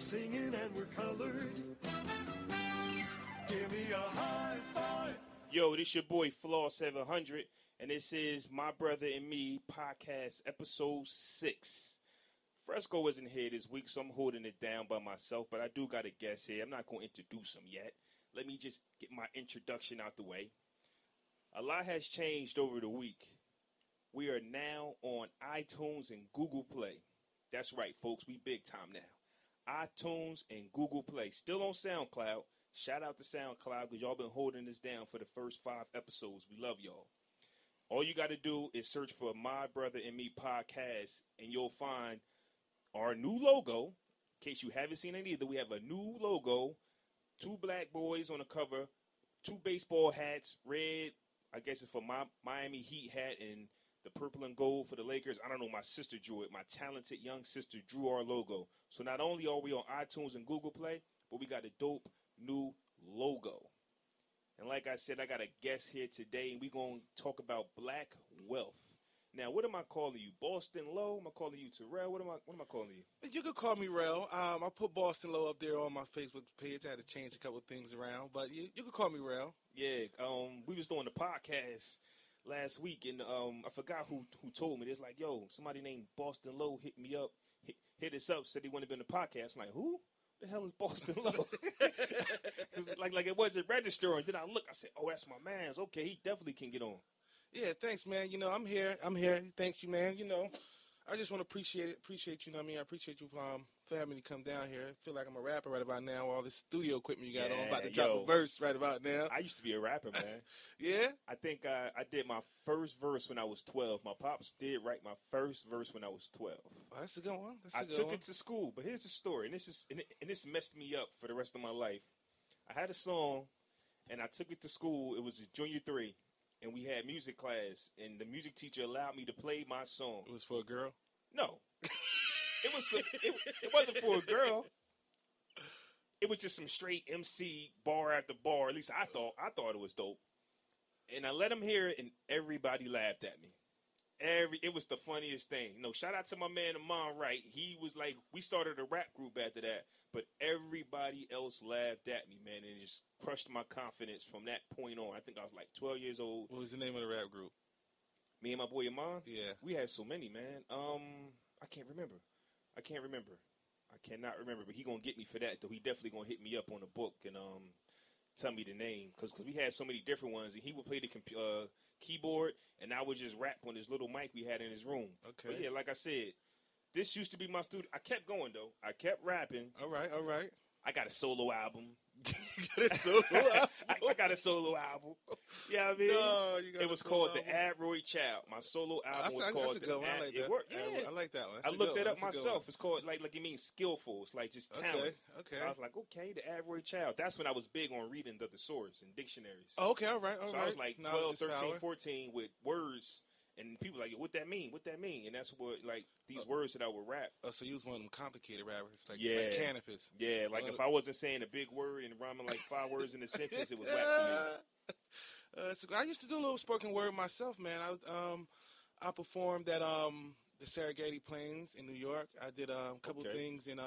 singing and we're colored. Give me a high five. Yo, this your boy Flaw 700, and this is My Brother and Me podcast episode 6. Fresco isn't here this week, so I'm holding it down by myself, but I do got a guest here. I'm not going to introduce him yet. Let me just get my introduction out the way. A lot has changed over the week. We are now on iTunes and Google Play. That's right, folks. We big time now. iTunes and Google Play. Still on SoundCloud. Shout out to SoundCloud because y'all been holding this down for the first 5 episodes. We love y'all. All you got to do is search for My Brother and Me podcast, and you'll find our new logo. In case you haven't seen it either, we have a new logo. 2 black boys on the cover. 2 baseball hats. Red, I guess it's for my Miami Heat hat, and the purple and gold for the Lakers. I don't know. My sister drew it. My talented young sister drew our logo. So not only are we on iTunes and Google Play, but we got a dope new logo. And like I said, I got a guest here today, and we're going to talk about black wealth. Now, what am I calling you? Boston Low? Am I calling you Tyrell? What am I calling you? You could call me Rel. I put Boston Low up there on my Facebook page. I had to change a couple of things around, but you could call me Rel. Yeah, we was doing the podcast last week, and I forgot who told me. It's like, yo, somebody named Boston Low hit me up, hit us up, said he wanted to be on the podcast. I'm like, who? The hell is Boston Low? like it wasn't registering. Then I look, I said, oh, that's my man's. Okay, he definitely can get on. Yeah, thanks, man. I'm here. Thanks you, man. I just want to appreciate you. I mean, I appreciate you for having me to come down here. I feel like I'm a rapper right about now. All this studio equipment you got on. I'm about to drop a verse right about now. I used to be a rapper, man. Yeah? I think I did my first verse when I was 12. My pops did write my first verse when I was 12. Oh, that's a good one. I took it to school, but here's the story, and this messed me up for the rest of my life. I had a song, and I took it to school. It was a junior 3, and we had music class, and the music teacher allowed me to play my song. It was for a girl? No. It wasn't for a girl. It was just some straight MC bar after bar. At least I thought it was dope. And I let him hear it, and everybody laughed at me. It was the funniest thing. Shout out to my man Amon Wright. He was like, we started a rap group after that, but everybody else laughed at me, man, and it just crushed my confidence from that point on. I think I was like 12 years old. What was the name of the rap group? Me and my boy Amon? Yeah. We had so many, man. I can't remember. I cannot remember, but he going to get me for that, though. He definitely going to hit me up on the book and tell me the name, because we had so many different ones, and he would play the keyboard, and I would just rap on this little mic we had in his room. Okay. But yeah, like I said, this used to be my studio. I kept going, though. I kept rapping. All right. I got a solo album. You got a solo album? I got a solo album. Yeah, I mean, no, it was called The Adroid Child. My solo album was called The Adroid. I like that. It worked. Yeah. I like that one. I looked it up myself. It's called like it means skillful. It's like just talent. Okay. So I was like, okay, The Adroid Child. That's when I was big on reading the thesaurus and dictionaries. Oh, okay, all right. So I was like 12, 13, 14 with words. And people like, what that mean? What that mean? And that's what, like, these words that I would rap. So you was one of them complicated rappers, like cannabis. Yeah, like if I wasn't saying a big word and rhyming like 5 words in a sentence, it was whack for me. So I used to do a little spoken word myself, man. I performed at the Serengeti Plains in New York. I did a couple things in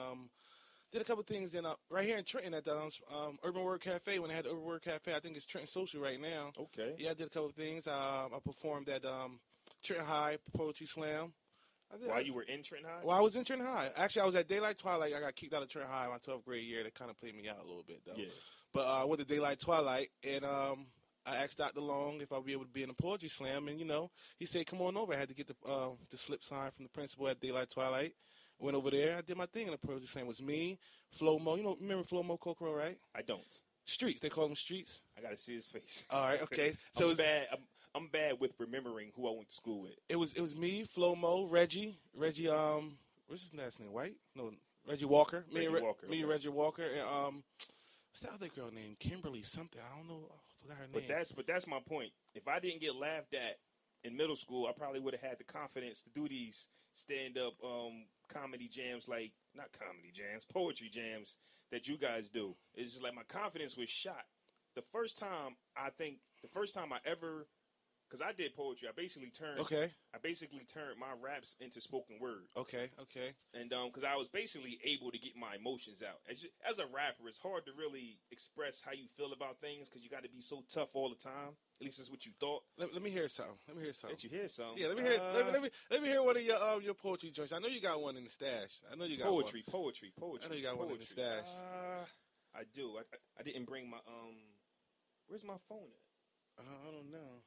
right here in Trenton at the Urban Word Cafe. When I had the Urban Word Cafe, I think it's Trenton Social right now. Okay. Yeah, I did a couple things. I performed at Trenton High Poetry Slam. While you were in Trenton High? Well, I was in Trenton High. Actually, I was at Daylight Twilight. I got kicked out of Trenton High my 12th grade year. That kind of played me out a little bit, though. Yeah. But I went to Daylight Twilight, and I asked Dr. Long if I'd be able to be in a poetry slam, and, he said, come on over. I had to get the slip sign from the principal at Daylight Twilight. Went over there. I did my thing in the poetry slam. It was me, Flo Mo. Remember Flo Mo Kokoro, right? I don't. Streets. They call him Streets. I got to see his face. All right, okay. So I'm bad with remembering who I went to school with. It was me, Flo Mo, Reggie, what's his last name? White? No, Reggie Walker. Me and Reggie Walker, and what's that other girl named? Kimberly something. I don't know. I forgot her name. But that's my point. If I didn't get laughed at in middle school, I probably would have had the confidence to do these stand-up comedy jams, like not comedy jams, poetry jams that you guys do. It's just like my confidence was shot. The first time I ever because I did poetry. I basically turned my raps into spoken word. Okay. And because I was basically able to get my emotions out. As a rapper, it's hard to really express how you feel about things because you got to be so tough all the time. At least that's what you thought. Let me hear something. Let you hear something. Yeah, let me hear one of your poetry joints. I know you got one in the stash. I know you got poetry. I know you got one in the stash. I do. I didn't bring my Where's my phone at? I don't know.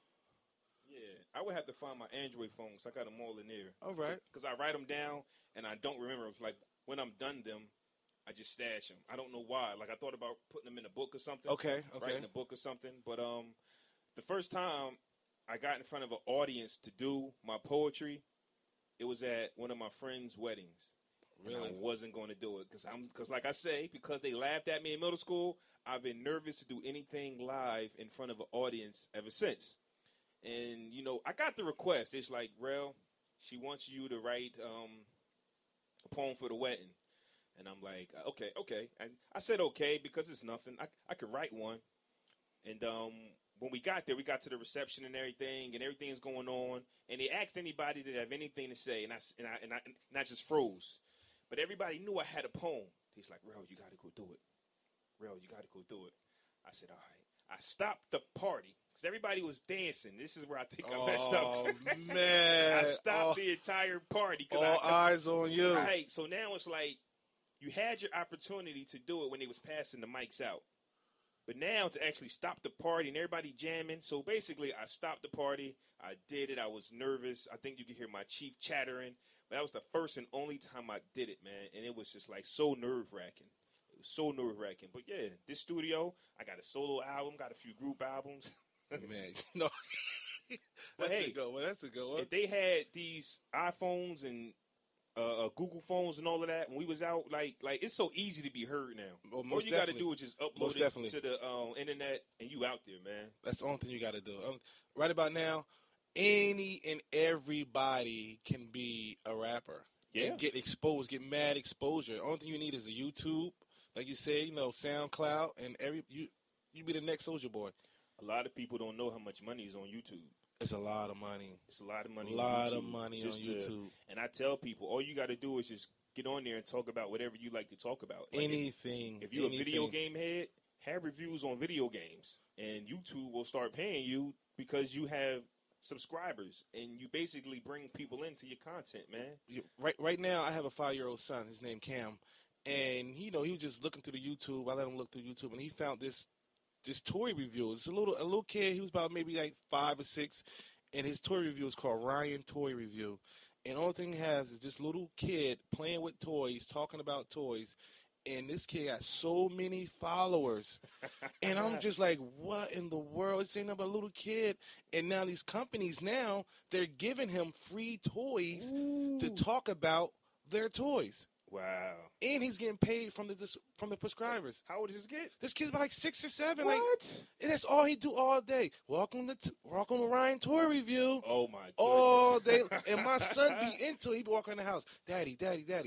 Yeah, I would have to find my Android phone because I got them all in there. All right. Because I write them down and I don't remember. It's like when I'm done them, I just stash them. I don't know why. Like I thought about putting them in a book or something. Okay. Writing a book or something. But the first time I got in front of an audience to do my poetry, it was at one of my friends' weddings. Really? And I wasn't going to do it because like I say, because they laughed at me in middle school, I've been nervous to do anything live in front of an audience ever since. And, I got the request. It's like, Rel, she wants you to write a poem for the wedding. And I'm like, okay. And I said okay because it's nothing. I could write one. And when we got there, we got to the reception and everything's going on. And they asked anybody to have anything to say, and I just froze. But everybody knew I had a poem. He's like, Rel, you got to go do it. Rel, you got to go do it. I said, all right. I stopped the party because everybody was dancing. This is where I think I messed up. Oh, man. I stopped the entire party. All eyes on you. Right. So now it's like you had your opportunity to do it when they was passing the mics out. But now to actually stop the party and everybody jamming. So basically I stopped the party. I did it. I was nervous. I think you could hear my chief chattering. But that was the first and only time I did it, man. And it was just like so nerve-wracking. It was so nerve-wracking. But yeah, this studio, I got a solo album, got a few group albums. Man, no. But hey, that's a good one. If they had these iPhones and Google phones and all of that, when we was out, like it's so easy to be heard now. Well, all you got to do is just upload it to the internet, and you out there, man. That's the only thing you got to do. Right about now, any and everybody can be a rapper. Yeah. And get exposed, get mad exposure. The only thing you need is a YouTube, like you said, SoundCloud, and you be the next Soulja Boy. A lot of people don't know how much money is on YouTube. It's a lot of money. It's a lot of money. On YouTube. And I tell people, all you got to do is just get on there and talk about whatever you like to talk about. Like anything. If you're a video game head, have reviews on video games, and YouTube will start paying you because you have subscribers, and you basically bring people into your content, man. Right now, I have a 5-year-old son. His name Cam, and he was just looking through the YouTube. I let him look through YouTube, and he found this toy review. It's a little kid. He was about maybe like 5 or 6, and his toy review is called Ryan Toy Review. And the only thing he has is this little kid playing with toys, talking about toys. And this kid got so many followers. And I'm just like, what in the world? This ain't about a little kid. And now these companies they're giving him free toys to talk about their toys. Wow. And he's getting paid from the prescribers. How old is this kid? This kid's about like 6 or 7. What? And that's all he do all day. Welcome to Ryan Toy Review. Oh, my goodness. All day. And my son be into it. He be walking in the house. Daddy,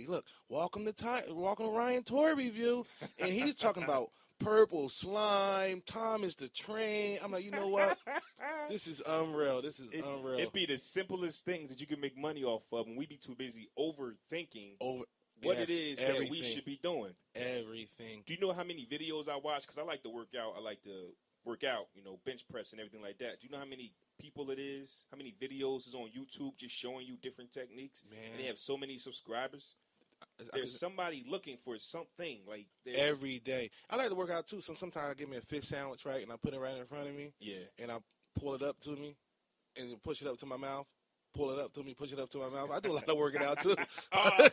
look, welcome to Ryan Toy Review. And he's talking about purple slime, Thomas the Train. I'm like, you know what? This is unreal. Unreal. It'd be the simplest things that you can make money off of, and we be too busy overthinking it is that we should be doing. Everything. Do you know how many videos I watch? Because I like to work out. Bench press and everything like that. Do you know how many people it is? How many videos is on YouTube just showing you different techniques? Man. And they have so many subscribers. There's somebody looking for something. Every day. I like to work out, too. Sometimes I give me a fish sandwich, right, and I put it right in front of me. Yeah. And I pull it up to me and push it up to my mouth. Pull it up to me, push it up to my mouth. I do a lot of working out, too. I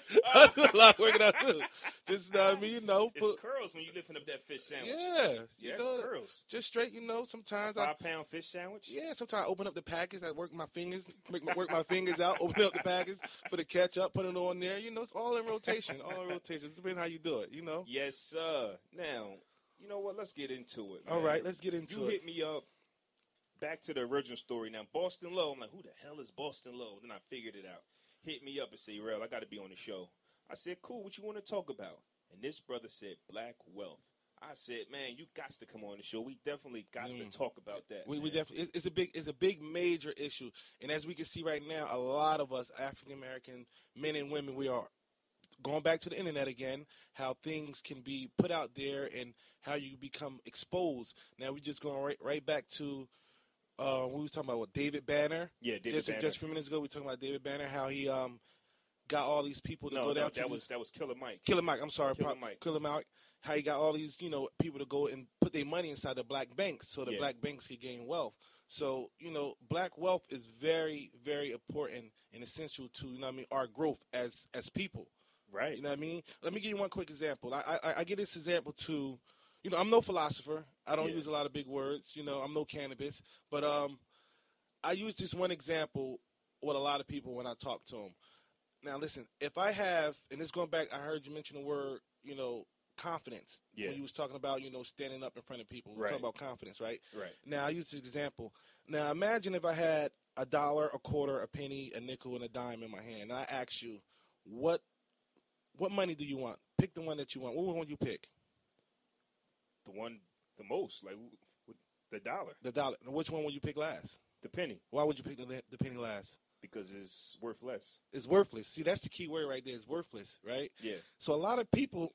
do a lot of working out, too. Just, It's curls when you lifting up that fish sandwich. Yeah. It's curls. Just straight, sometimes 5-pound fish sandwich? Yeah, sometimes I open up the package. I work my fingers, work my fingers out, open up the package for the ketchup, put it on there. It's all in rotation. It's depending how you do it, Yes, sir. Now, you know what? Let's get into it, man. All right, let's get into it. You hit me up. Back to the original story. Now, Boston Low, I'm like, who the hell is Boston Low? Then I figured it out. Hit me up and say, Rel, I got to be on the show. I said, cool, what you want to talk about? And this brother said, black wealth. I said, man, you got to come on the show. We definitely got to talk about that. We definitely. It's a big major issue, and as we can see right now, a lot of us African American men and women, we are going back to the internet again. How things can be put out there and how you become exposed. Now we just going right back to. We was talking about David Banner. Yeah, David Banner. Just a few minutes ago, we were talking about David Banner, how he got all these people to go down to that was Killer Mike. Killer Mike, I'm sorry. Killer Mike. How he got all these, people to go and put their money inside the black banks so the black banks could gain wealth. So, black wealth is very, very important and essential to, our growth as people. Right. You know what I mean? Let me give you one quick example. I give this example to, I'm no philosopher. I don't use a lot of big words. I'm no cannabis. But I use this one example with a lot of people when I talk to them. Now, listen, if I have, and this going back, I heard you mention the word, confidence. Yeah. When you was talking about, standing up in front of people. We're Right. talking about confidence, right? Right. Now, I use this example. Now, imagine if I had $1, a quarter, a penny, a nickel, and a dime in my hand, and I ask you, what money do you want? Pick the one that you want. What one would you pick? The most, like the dollar. The dollar. Now, which one would you pick last? The penny. Why would you pick the penny last? Because it's worth less. It's worthless. See, that's the key word right there. It's worthless, right? Yeah. So a lot of people,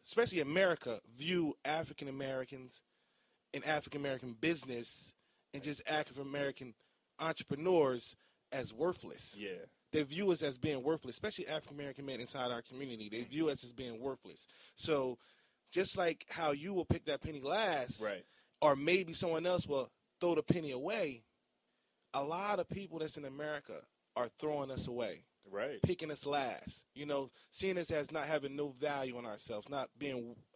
especially America, view African Americans and African American business and just African American entrepreneurs as worthless. Yeah. They view us as being worthless, especially African American men inside our community. They view us as being worthless. So just like how you will pick that penny last, right, or maybe someone else will throw the penny away, a lot of people that's in America are throwing us away. Right. Picking us last. Seeing us as not having no value in ourselves, not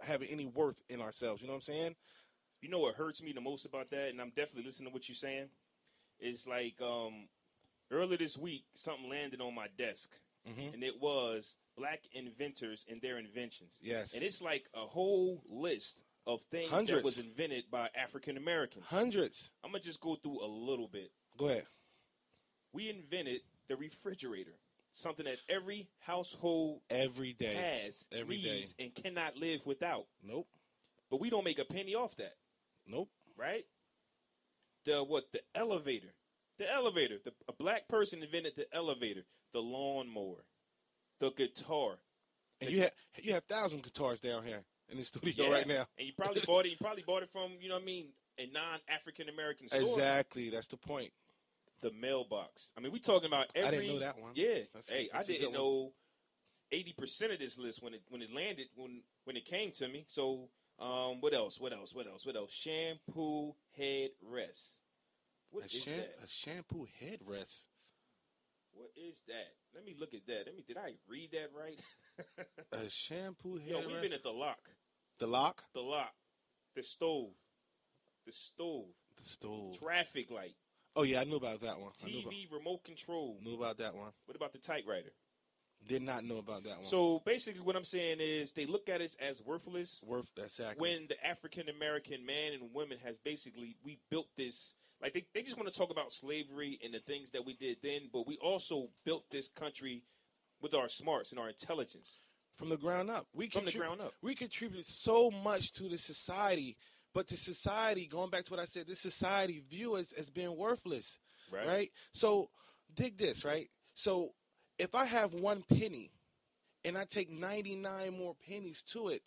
having any worth in ourselves. You know what I'm saying? You know what hurts me the most about that, and I'm definitely listening to what you're saying, is like earlier this week, something landed on my desk, and it was black inventors and their inventions. Yes. And it's like a whole list of things that was invented by African Americans. Hundreds. I'm going to just go through a little bit. Go ahead. We invented the refrigerator, something that every household every day has, needs, and cannot live without. Nope. But we don't make a penny off that. Nope. Right? The elevator. The elevator. A black person invented the elevator, the lawnmower, the guitar. And you have 1,000 guitars down here in the studio right now. And you probably bought it. You probably bought it from, a non-African American store. Exactly. That's the point. The mailbox. I mean, we talking about every. I didn't know that one. Yeah. That's I didn't know 80% of this list when it landed when it came to me. So what else? Shampoo headrest. What is that? A shampoo headrest. What is that? Let me look at that. Did I read that right? A shampoo headrest. Yo, we've been at the lock. The lock? The lock. The stove. The stove. Traffic light. Oh, yeah, I knew about that one. TV remote control. Knew about that one. What about the typewriter? Did not know about that one. So basically what I'm saying is they look at us as worthless. Exactly. When the African-American man and women has basically, we built this, like they just want to talk about slavery and the things that we did then, but we also built this country with our smarts and our intelligence. From the ground up. We contribute so much to the society. But the society, going back to what I said, this society view us as being worthless, right? So dig this, right? So if I have one penny and I take 99 more pennies to it,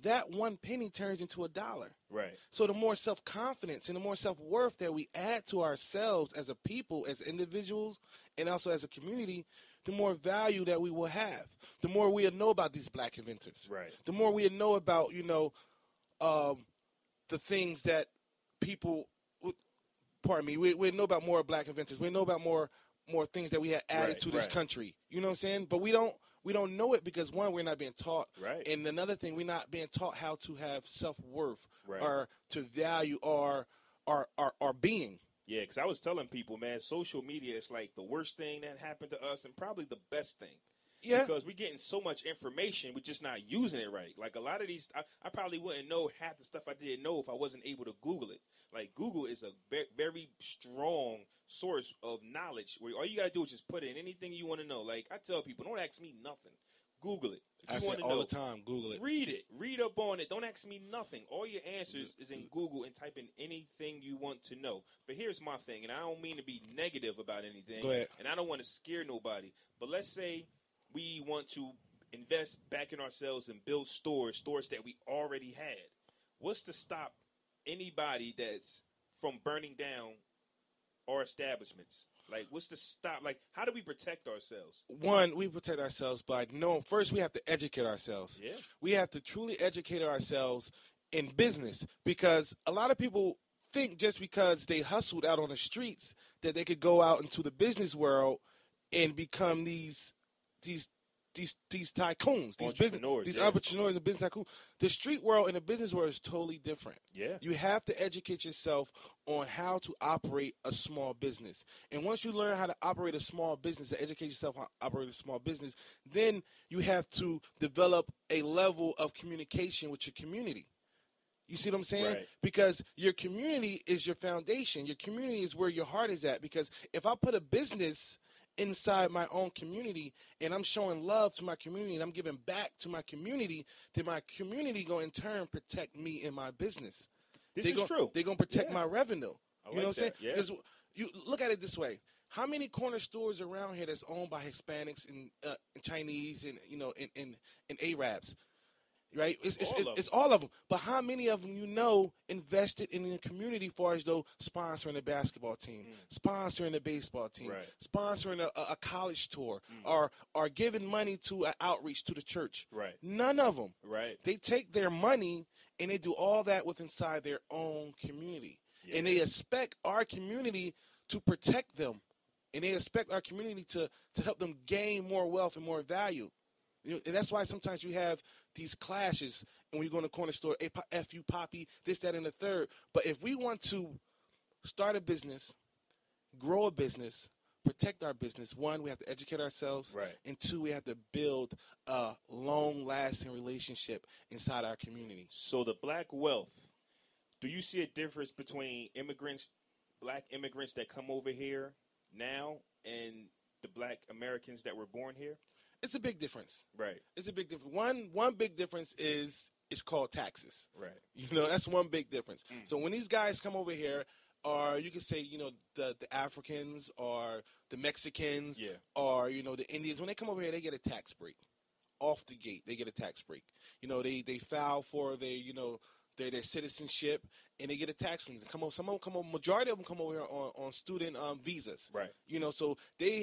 that one penny turns into $1. Right. So the more self-confidence and the more self-worth that we add to ourselves as a people, as individuals, and also as a community, the more value that we will have. The more we'll know about these black inventors. Right. The more we'll know about, the things that people, we know about more black inventors. We know about more things that we had added to this country. You know what I'm saying? But we don't know it because, one, we're not being taught. Right. And another thing, we're not being taught how to have self-worth right. or to value our being. Yeah, because I was telling people, man, social media is like the worst thing that happened to us and probably the best thing. Yeah. Because we're getting so much information, we're just not using it right. Like a lot of these, I probably wouldn't know half the stuff I didn't know if I wasn't able to Google it. Like Google is a very strong source of knowledge where all you got to do is just put in anything you want to know. Like I tell people, don't ask me nothing. Google it. If I you say want to all know, the time, Google it. read it. Read up on it. Don't ask me nothing. All your answers is in Google and type in anything you want to know. But here's my thing, and I don't mean to be negative about anything. Go ahead. And I don't want to scare nobody. But let's say we want to invest back in ourselves and build stores that we already had. What's to stop anybody that's from burning down our establishments? Like, what's to stop? Like, how do we protect ourselves? One, we protect ourselves by knowing. First, we have to educate ourselves. Yeah. We have to truly educate ourselves in business, because a lot of people think just because they hustled out on the streets that they could go out into the business world and become these tycoons, these entrepreneurs and business tycoons. The street world and the business world is totally different. Yeah. You have to educate yourself on how to operate a small business. And once you learn how to operate a small business, to educate yourself on how to operate a small business, then you have to develop a level of communication with your community. You see what I'm saying? Right. Because your community is your foundation. Your community is where your heart is at. Because if I put a business inside my own community and I'm showing love to my community and I'm giving back to my community, then my community going to in turn protect me and my business. This is true. They're going to protect my revenue. You know what I'm saying? Yeah. Because you look at it this way. How many corner stores around here that's owned by Hispanics and Chinese and, you know, and Arabs? Right? It's all of them. But how many of them invested in the community, far as though sponsoring a basketball team, sponsoring a baseball team, Right. sponsoring a college tour, or giving money to an outreach to the church? Right. None of them. Right. They take their money and they do all that with inside their own community. Yeah. And they expect our community to protect them. And they expect our community to help them gain more wealth and more value. You know, and that's why sometimes you have these clashes, and when you go in the corner store, hey, F you, Poppy, this, that, and the third. But if we want to start a business, grow a business, protect our business, one, we have to educate ourselves. Right. And two, we have to build a long-lasting relationship inside our community. So the black wealth, do you see a difference between black immigrants that come over here now and the black Americans that were born here? It's a big difference. Right. It's a big difference. One big difference is it's called taxes. Right. You know, that's one big difference. So when these guys come over here, or you could say, you know, the Africans or the Mexicans, or, you know, the Indians, when they come over here, they get a tax break. Off the gate, they get a tax break. You know, they file for their, you know, their citizenship, and they get a tax lien. Majority of them come over here on student visas. Right. You know, so they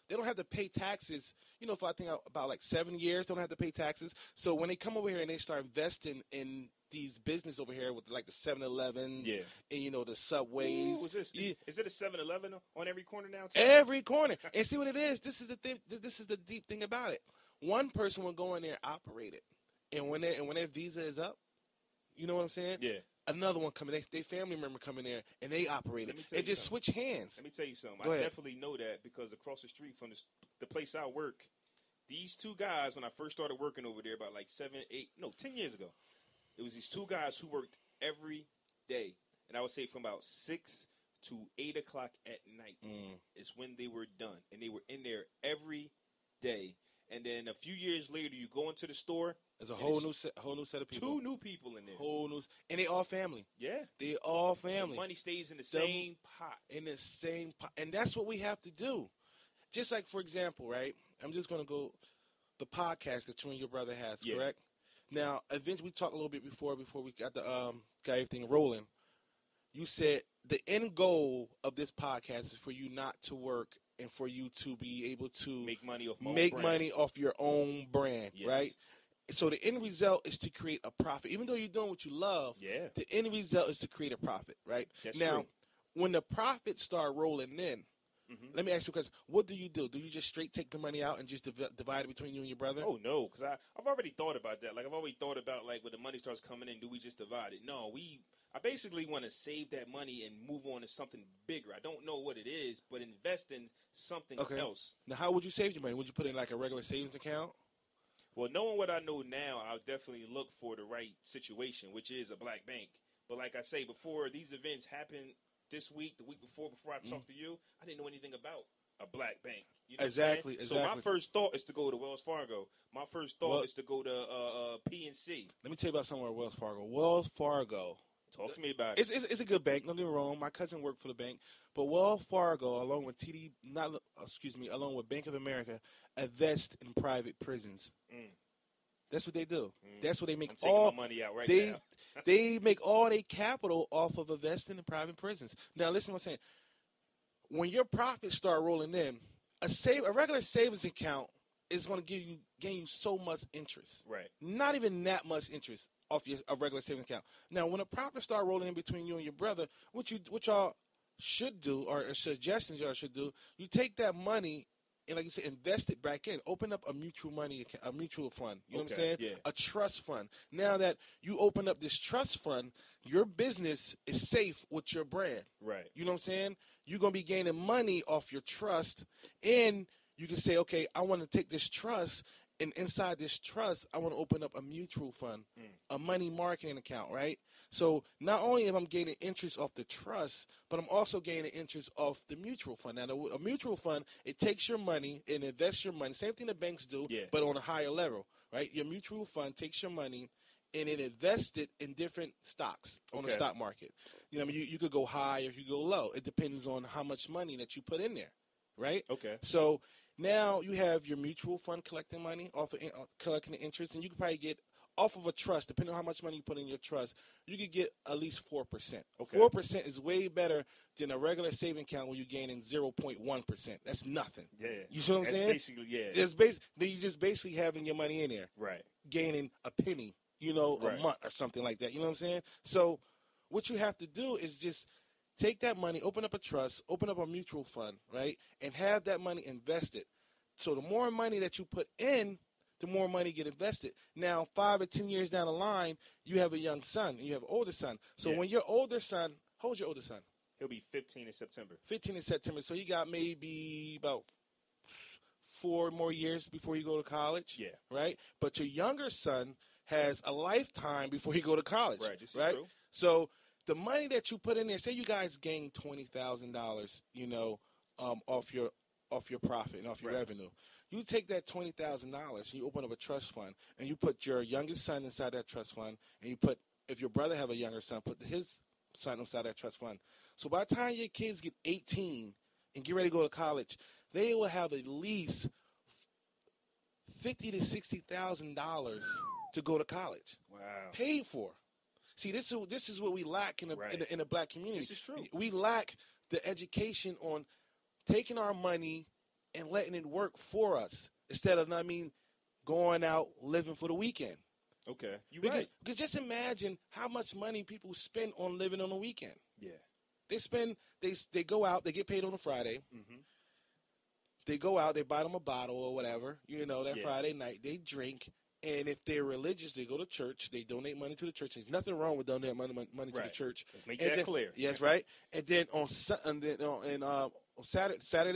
don't have to pay taxes, you know, for I think about like 7 years, they don't have to pay taxes. So when they come over here and they start investing in these business over here with like the 7-Elevens and, you know, the Subways. Ooh, is it a 7-Eleven on every corner now? Every corner. And see what it is? This is the thing. This is the deep thing about it. One person will go in there and operate it. And when their visa is up, you know what I'm saying? Yeah. Another one coming, they family member coming there, and they operate it. They just switch hands. Let me tell you something. Go ahead. Definitely know that because across the street from the place I work, these two guys, when I first started working over there about like 10 years ago, it was these two guys who worked every day. And I would say from about 6 to 8 o'clock at night is when they were done. And they were in there every day. And then a few years later, you go into the store. There's a whole new set of people. 2 new people in there. And they all family. Yeah. They all family. The money stays in the same pot. In the same pot. And that's what we have to do. Just like, for example, right? I'm just going to go the podcast that you and your brother has, correct? Now, eventually, we talked a little bit before we got everything rolling. You said the end goal of this podcast is for you not to work and for you to be able to make money off your own brand, right? So the end result is to create a profit. Even though you're doing what you love, the end result is to create a profit, right? That's now, true. When the profits start rolling in, let me ask you a question. What do you do? Do you just straight take the money out and just divide it between you and your brother? Oh, no, because I've already thought about that. Like, I've already thought about, like, when the money starts coming in, do we just divide it? No, I basically want to save that money and move on to something bigger. I don't know what it is, but invest in something else. Now, how would you save your money? Would you put it in, like, a regular savings account? Well, knowing what I know now, I'll definitely look for the right situation, which is a black bank. But like I say, before these events happened this week, the week before I talked to you, I didn't know anything about a black bank. You know Exactly. So my first thought is to go to Wells Fargo. My first thought is to go to PNC. Let me tell you about somewhere at Wells Fargo. Wells Fargo. Talk to me about it. It's a good bank. Don't get me wrong. My cousin worked for the bank, but Wells Fargo, along with along with Bank of America, invest in private prisons. That's what they do. That's what they make. I'm taking my money out now. They make all their capital off of investing in private prisons. Now, listen to what I'm saying. When your profits start rolling in, a regular savings account is going to gain you so much interest. Right. Not even that much interest off a regular savings account. Now, when a profit start rolling in between you and your brother, what y'all should do, or suggestions y'all should do, you take that money and, like you said, invest it back in. Open up a mutual fund. You know what I'm saying? Yeah. A trust fund. Now that you open up this trust fund, your business is safe with your brand. Right. You know what I'm saying? You're going to be gaining money off your trust, and you can say, okay, I want to take this trust, and inside this trust, I want to open up a mutual fund, a money marketing account, right? So not only am I gaining interest off the trust, but I'm also gaining interest off the mutual fund. Now, a mutual fund, it takes your money and invests your money. Same thing the banks do, but on a higher level, right? Your mutual fund takes your money and it invests it in different stocks on the stock market. You know, you could go high or you go low. It depends on how much money that you put in there, right? Okay. So now you have your mutual fund collecting money off of collecting the interest, and you could probably get off of a trust, depending on how much money you put in your trust, you could get at least 4%. Okay. 4% is way better than a regular saving account where you're gaining 0.1%. That's nothing. Yeah. You see what I'm saying? Basically, yeah. You're just basically having your money in there. Right. Gaining a penny, a month or something like that. You know what I'm saying? So what you have to do is just take that money, open up a trust, open up a mutual fund, right, and have that money invested. So the more money that you put in, the more money get invested. Now, 5 or 10 years down the line, you have a young son and you have an older son. So when your older son, how old's your older son? He'll be 15 in September. 15 in September. So he got maybe about 4 more years before you go to college. Yeah. Right? But your younger son has a lifetime before he go to college. Right. This is true. So the money that you put in there, say you guys gain $20,000, off your profit and off your revenue. You take that $20,000 and you open up a trust fund and you put your youngest son inside that trust fund, and you put, if your brother have a younger son, put his son inside that trust fund. So by the time your kids get 18 and get ready to go to college, they will have at least $50,000 to $60,000 to go to college. Wow. Paid for. See, this is what we lack in the black community. This is true. We lack the education on taking our money and letting it work for us instead of, going out living for the weekend. Okay, you're right. Because just imagine how much money people spend on living on the weekend. Yeah. They go out, they get paid on a Friday. Mm-hmm. They go out, they buy them a bottle or whatever, Friday night. They drink, and if they're religious, they go to church. They donate money to the church. There's nothing wrong with donating money to the church. Let's make that clear. Yes, right. And then on Saturday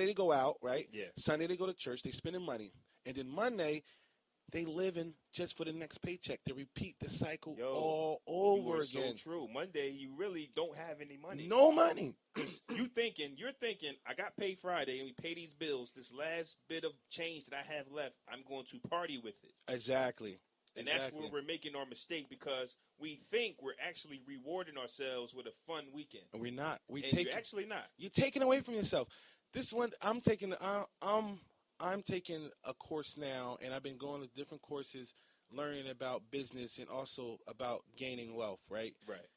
they go out, right? Yeah. Sunday they go to church. They spending money, and then Monday they living just for the next paycheck. They repeat the cycle all over again. So true. Monday you really don't have any money. No money. You're thinking, I got paid Friday and we pay these bills. This last bit of change that I have left, I'm going to party with it. Exactly. And that's where we're making our mistake, because we think we're actually rewarding ourselves with a fun weekend. And we're not. You're actually not. You're taking away from yourself. This one, I'm taking a course now, and I've been going to different courses, learning about business and also about gaining wealth, right? Right.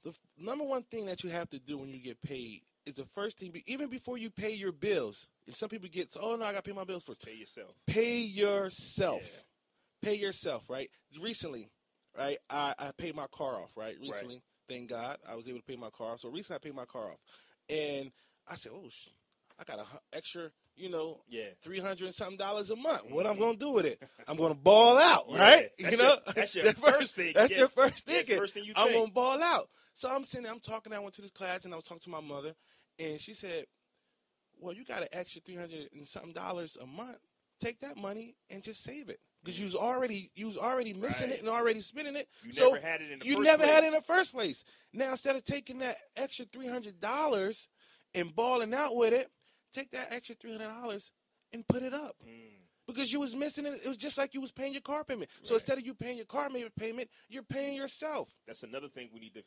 The number one thing that you have to do when you get paid is the first thing, even before you pay your bills. And some people get, I got to pay my bills first. Pay yourself. Pay yourself. Yeah. Pay yourself, right? Recently, right, I paid my car off, right? Recently, thank God, I was able to pay my car off. So recently I paid my car off. And I said, I got an extra, $300 and something a month. What I'm going to do with it? I'm going to ball out, right? That's your first thing. That's your first thinking. That's the first thing you I'm think. going to ball out. So I'm sitting there, I'm talking, I went to this class, and I was talking to my mother, and she said, well, you got an extra $300 and something a month. Take that money and just save it. Because you was already missing it and already spending it. You never had it in the first place. You never had it in the first place. Now, instead of taking that extra $300 and balling out with it, take that extra $300 and put it up. Because you was missing it. It was just like you was paying your car payment. So instead of you paying your car payment, you're paying yourself. That's another thing we need to,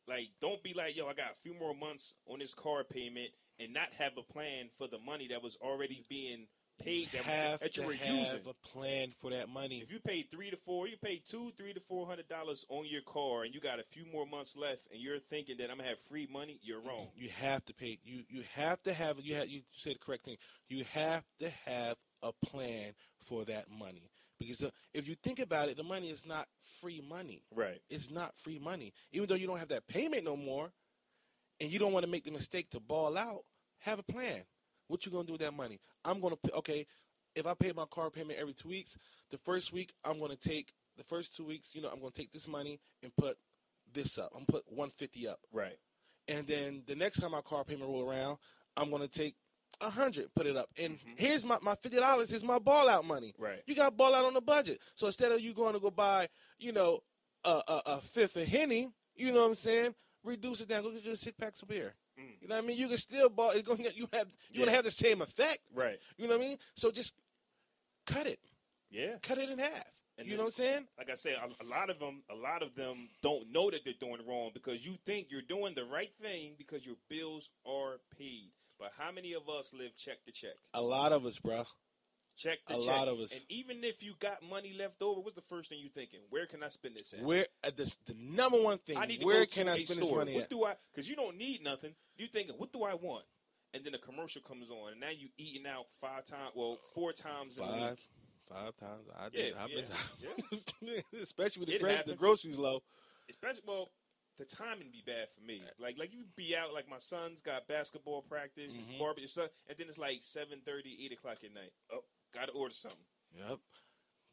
like, don't be like, yo, I got a few more months on this car payment and not have a plan for the money that was already being paid that you were using. Have a plan for that money. If you paid $300 to $400 on your car and you got a few more months left and you're thinking that I'm going to have free money, you're wrong. You have to pay. You have to have, you said the correct thing. You have to have a plan for that money. Because if you think about it, the money is not free money. Right. It's not free money. Even though you don't have that payment no more and you don't want to make the mistake to ball out, have a plan. What you going to do with that money? I'm going to, okay, if I pay my car payment every 2 weeks, the first week I'm going to take, the first 2 weeks, I'm going to take this money and put this up. I'm going to put $150 up. Right. And then the next time my car payment roll around, I'm going to take $100, put it up. And here's my $50 is my ball out money. Right. You got ball out on the budget. So instead of you going to go buy, a fifth of Henny, you know what I'm saying? Reduce it down. Go get you 6 packs of beer. You know what I mean? You can still ball. It's going to have the same effect. Right. You know what I mean? So just cut it. Yeah. Cut it in half. And you know what I'm saying? Like I said, a lot of them don't know that they're doing wrong because you think you're doing the right thing because your bills are paid. But how many of us live check to check? A lot of us, bro. Check to check. A lot of us. And even if you got money left over, what's the first thing you're thinking? Where can I spend this at? Where the number one thing? I need to where go can to I a spend store. this money at? Because you don't need nothing. You're thinking, what do I want? And then a commercial comes on, and now you eating out 4 times in a week. 5 times. I've been especially with the groceries low. Especially, the timing be bad for me. Like you be out, like my son's got basketball practice, his barbecue stuff, and then it's like 7:30, 8 o'clock at night. Oh, gotta order something. Yep.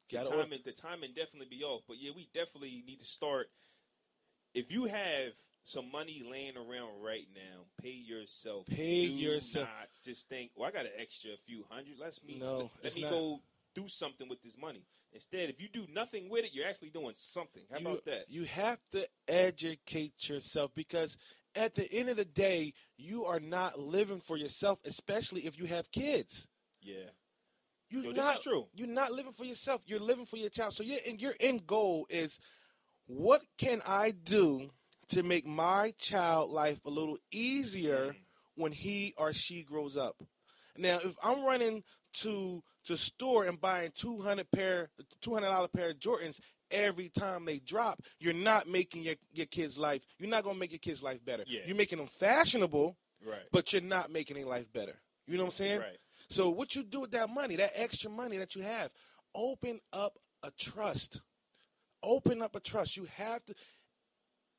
The timing definitely be off. But yeah, we definitely need to start. If you have some money laying around right now, pay yourself. Not just think, I got an extra few hundred. Let me go do something with this money. Instead, if you do nothing with it, you're actually doing something. How about that? You have to educate yourself because at the end of the day, you are not living for yourself, especially if you have kids. Yeah. This is true. You're not living for yourself. You're living for your child. So your end goal is, what can I do to make my child life a little easier when he or she grows up? Now, if I'm running to store and buying $200 pair of Jordans every time they drop, you're not making your kid's life. You're not going to make your kid's life better. Yeah. You're making them fashionable, right? But you're not making their life better. You know what I'm saying? Right. So what you do with that money, that extra money that you have, open up a trust. Open up a trust. You have to.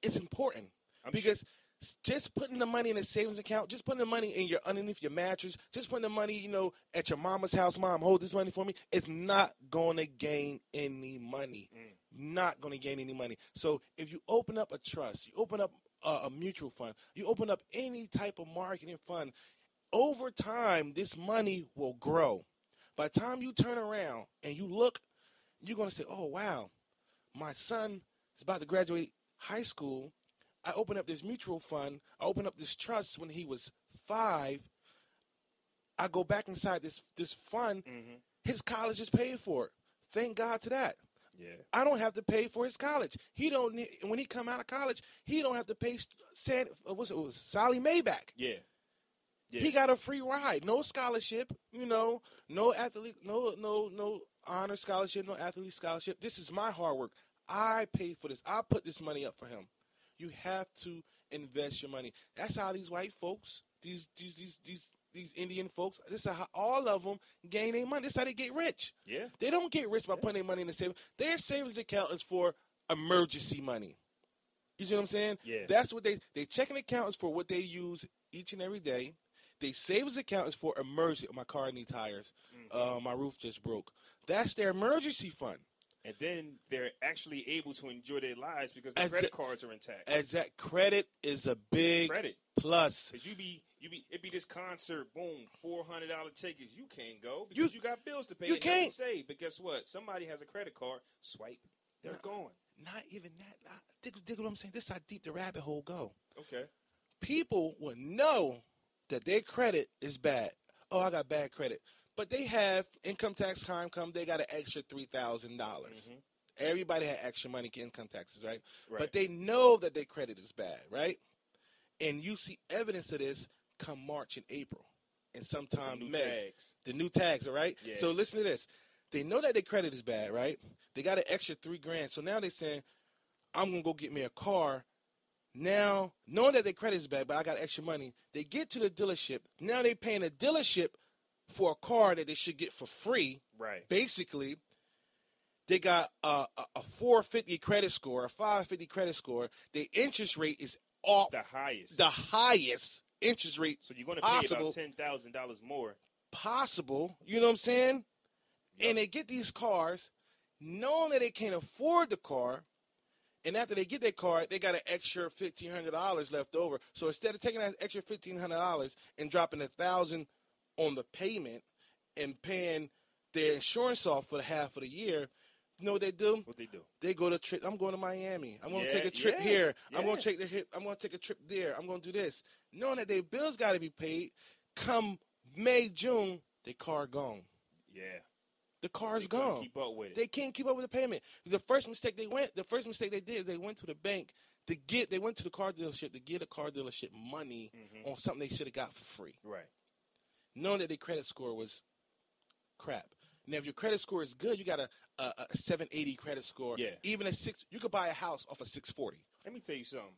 It's important because just putting the money in a savings account, just putting the money in underneath your mattress, just putting the money, at your mama's house, mom, hold this money for me, it's not going to gain any money. Not going to gain any money. So if you open up a trust, you open up a mutual fund, you open up any type of marketing fund, over time, this money will grow. By the time you turn around and you look, you're going to say, oh, wow, my son is about to graduate high school. I opened up this mutual fund. I opened up this trust when he was 5. I go back inside this fund. His college is paid for. Thank God to that. Yeah. I don't have to pay for his college. He don't need, when he come out of college, he don't have to pay Sally Mae back. Yeah. Yeah. He got a free ride, no scholarship, no athlete, no honor scholarship, no athlete scholarship. This is my hard work. I paid for this. I put this money up for him. You have to invest your money. That's how these white folks, these Indian folks, this is how all of them gain their money. This is how they get rich. Yeah. They don't get rich by putting their money in the savings. Their savings account is for emergency money. You see what I'm saying? Yeah. That's what they checking account is for what they use each and every day. Their savings account is for emergency. My car needs tires. My roof just broke. That's their emergency fund. And then they're actually able to enjoy their lives because the credit cards are intact. Exact. Credit is a big plus. Because it be this concert, boom, $400 tickets. You can't go because you got bills to pay. You can't say, but guess what? Somebody has a credit card. Swipe. They're gone. Not even that. Dig what I'm saying. This is how deep the rabbit hole go. Okay. People will know that their credit is bad. oh, I got bad credit. But they have income tax time come, they got an extra $3,000. Everybody had extra money in income taxes, right? But they know that their credit is bad, right? And you see evidence of this come March and April, and sometime May. The new tags, all right? Yeah. So listen to this. They know that their credit is bad, right? They got an extra $3,000. So now they're saying, I'm going to go get me a car. Now, knowing that their credit is bad, but I got extra money, they get to the dealership. Now they're paying a dealership for a car that they should get for free. Right. Basically, they got a 450 credit score, a 550 credit score. The interest rate is off the highest interest rate. So you're going to pay about $10,000 more. Possible. You know what I'm saying? Yep. And they get these cars knowing that they can't afford the car. And after they get their car, they got an extra $1,500 left over. So instead of taking that extra $1,500 and dropping $1,000 on the payment and paying their insurance off for the half of the year, you know what they do? What they do? They go to trip. I'm going to Miami. I'm going to take a trip here. I'm going to take I'm going to take a trip there. I'm going to do this. Knowing that their bills got to be paid, come May, June, their car gone. Yeah. The car's gone. Keep up with it. They can't keep up with the payment. The first mistake they did, they went to the bank they went to the car dealership to get a car dealership money on something they should have got for free. Right. Knowing that their credit score was crap. Now, if your credit score is good, you got a 780 credit score. Yeah. Even you could buy a house off a 640. Let me tell you something.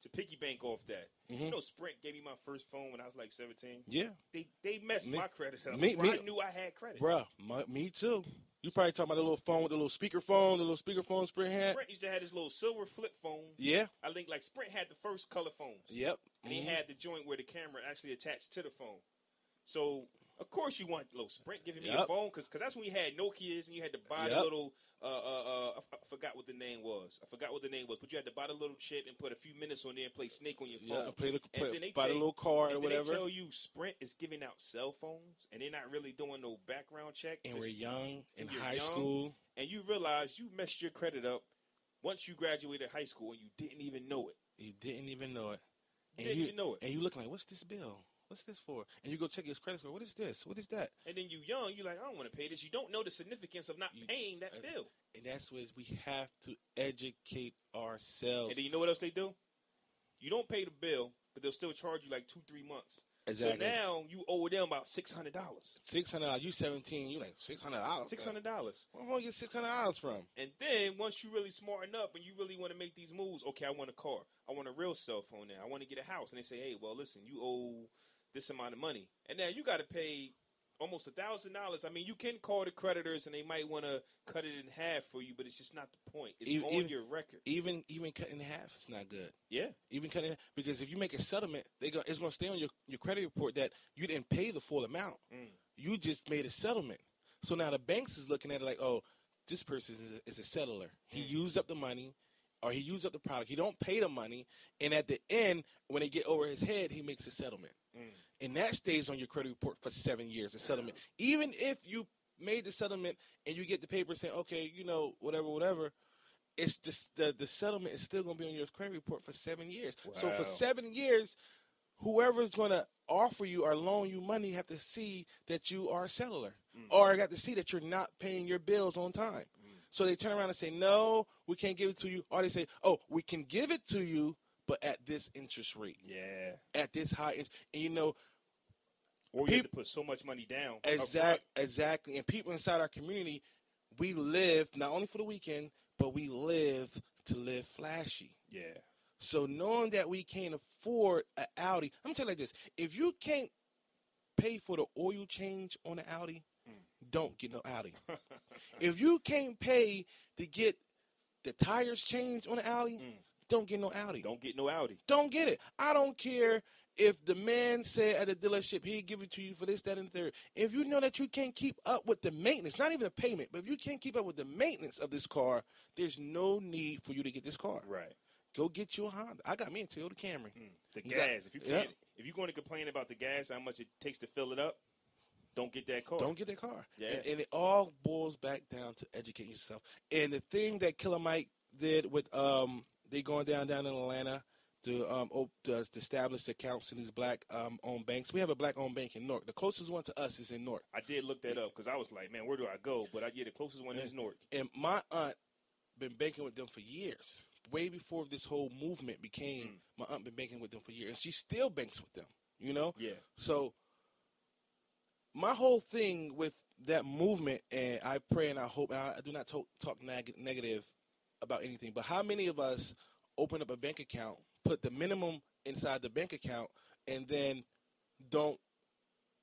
To piggy bank off that, you know, Sprint gave me my first phone when I was like 17. Yeah. They messed my credit up. I knew I had credit. Bruh, me too. You probably talking about the little phone with the little speakerphone Sprint had. Sprint used to have this little silver flip phone. Yeah. I think like Sprint had the first color phones. Yep. And he had the joint where the camera actually attached to the phone. So, of course you want little Sprint giving me a phone because that's when you had Nokias and you had to buy the little, I forgot what the name was. But you had to buy the little chip and put a few minutes on there and play Snake on your phone. And then they buy the little card or whatever. They tell you Sprint is giving out cell phones and they're not really doing no background check. And we're young in high school. And you realize you messed your credit up once you graduated high school and you didn't even know it. And you look like, what's this bill? What's this for? And you go check your credit score. What is this? What is that? And then you young, you're like, I don't want to pay this. You don't know the significance of not paying that bill. And that's what we have to educate ourselves. And then you know what else they do? You don't pay the bill, but they'll still charge you like 2-3 months. Exactly. So now you owe them about $600. $600. You 17. You like $600. $600. Where am I get $600 from? And then once you really smarten up and you really want to make these moves, okay, I want a car. I want a real cell phone now. I want to get a house. And they say, hey, well, listen, you owe this amount of money. And now you got to pay almost $1,000. I mean, you can call the creditors and they might want to cut it in half for you, but it's just not the point. It's on your record. Even cutting in half is not good. Yeah. Even cutting in half, because if you make a settlement, it's going to stay on your credit report that you didn't pay the full amount. You just made a settlement. So now the banks is looking at it like, oh, this person is a settler. He used up the money. Or he used up the product. He don't pay the money, and at the end, when they get over his head, he makes a settlement, and that stays on your credit report for 7 years. A settlement, even if you made the settlement and you get the paper saying, okay, you know, whatever, it's just the settlement is still going to be on your credit report for 7 years. Wow. So for 7 years, whoever's going to offer you or loan you money have to see that you are a settler, or got to see that you're not paying your bills on time. So they turn around and say, no, we can't give it to you. Or they say, oh, we can give it to you, but at this interest rate. Yeah. At this high interest. And, you know. Or you have to put so much money down. Exactly. And people inside our community, we live not only for the weekend, but we live to live flashy. Yeah. So knowing that we can't afford an Audi. I'm going to tell you like this. If you can't pay for the oil change on an Audi, don't get no Audi. If you can't pay to get the tires changed on the Audi, don't get no Audi. Don't get no Audi. Don't get it. I don't care if the man said at the dealership, he'd give it to you for this, that, and the third. If you know that you can't keep up with the maintenance, not even the payment, but if you can't keep up with the maintenance of this car, there's no need for you to get this car. Right. Go get you a Honda. I got me a Toyota Camry. The gas. If you're going to complain about the gas, how much it takes to fill it up, don't get that car. Don't get that car. Yeah. And it all boils back down to educating yourself. And the thing that Killer Mike did with they going down in Atlanta, to establish accounts in these black-owned banks. We have a black-owned bank in Newark. The closest one to us is in Newark. I did look that up because I was like, man, where do I go? But the closest one is Newark. And my aunt been banking with them for years. Way before this whole movement became, my aunt been banking with them for years. And she still banks with them, you know? Yeah. So my whole thing with that movement, and I pray and I hope, and I do not talk negative about anything, but how many of us open up a bank account, put the minimum inside the bank account, and then don't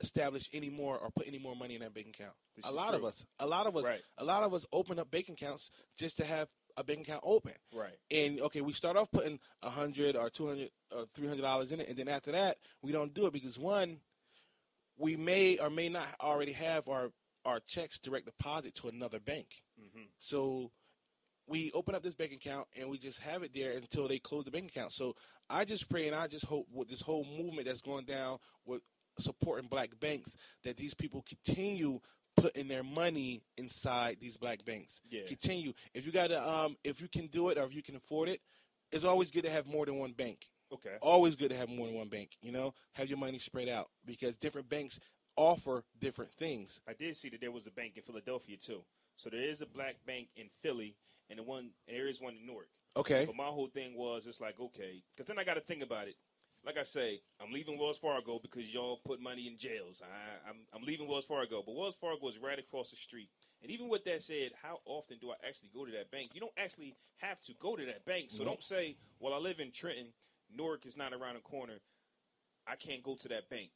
establish any more or put any more money in that bank account? A lot of us open up bank accounts just to have a bank account open. Right. And okay, we start off putting $100 or $200 or $300 in it, and then after that, we don't do it because one, we may or may not already have our checks direct deposit to another bank. Mm-hmm. So we open up this bank account and we just have it there until they close the bank account. So I just pray and I just hope with this whole movement that's going down with supporting black banks that these people continue putting their money inside these black banks. Yeah. Continue. If you if you can do it or if you can afford it, it's always good to have more than one bank. Okay. Always good to have more than one bank, you know? Have your money spread out because different banks offer different things. I did see that there was a bank in Philadelphia too. So there is a black bank in Philly and there is one in Newark. Okay. But my whole thing was it's like, okay, because then I got to think about it. Like I say, I'm leaving Wells Fargo because y'all put money in jails. I'm leaving Wells Fargo, but Wells Fargo is right across the street. And even with that said, how often do I actually go to that bank? You don't actually have to go to that bank. So don't say, well, I live in Trenton, Newark is not around the corner, I can't go to that bank.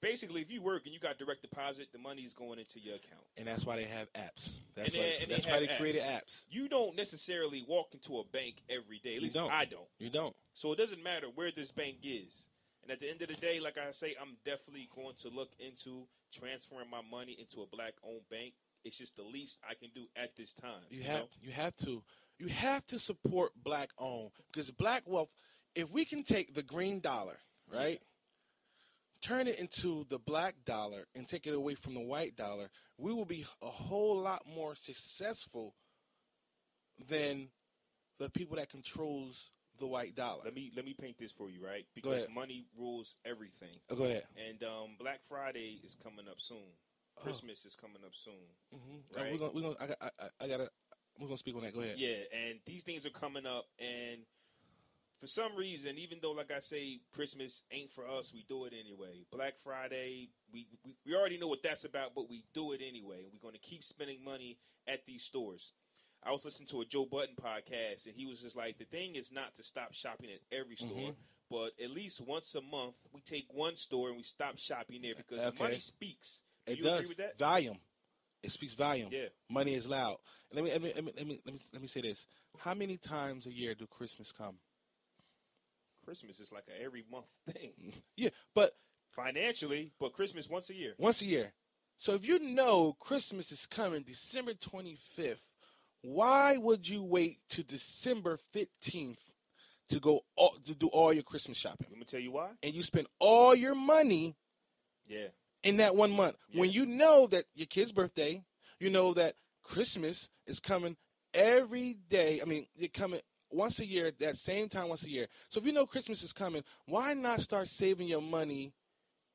Basically, if you work and you got direct deposit, the money is going into your account. And that's why they have apps. That's why they created apps. You don't necessarily walk into a bank every day. At least I don't. You don't. So it doesn't matter where this bank is. And at the end of the day, like I say, I'm definitely going to look into transferring my money into a black-owned bank. It's just the least I can do at this time. You have to support black-owned because black wealth. If we can take the green dollar, right? Turn it into the black dollar and take it away from the white dollar, we will be a whole lot more successful than the people that controls the white dollar. Let me paint this for you, right? Because money rules everything. Go ahead. And Black Friday is coming up soon. Christmas is coming up soon. Mm-hmm. Right? We're gonna speak on that. Go ahead. Yeah, and these things are coming up, and for some reason, even though, like I say, Christmas ain't for us, we do it anyway. Black Friday, we already know what that's about, but we do it anyway. And we're going to keep spending money at these stores. I was listening to a Joe Budden podcast, and he was just like, the thing is not to stop shopping at every store, but at least once a month, we take one store and we stop shopping there because money speaks. Do you agree with that? Volume. It speaks volume. Yeah. Money is loud. Let me say this. How many times a year do Christmas come? Christmas is like a every month thing. Yeah, but financially, but Christmas once a year. Once a year. So if you know Christmas is coming December 25th, why would you wait to December 15th to do all your Christmas shopping? Let me tell you why. And you spend all your money in that 1 month. Yeah. When you know that your kid's birthday, you know that Christmas is coming every day. I mean, it's coming once a year, that same time once a year. So if you know Christmas is coming, why not start saving your money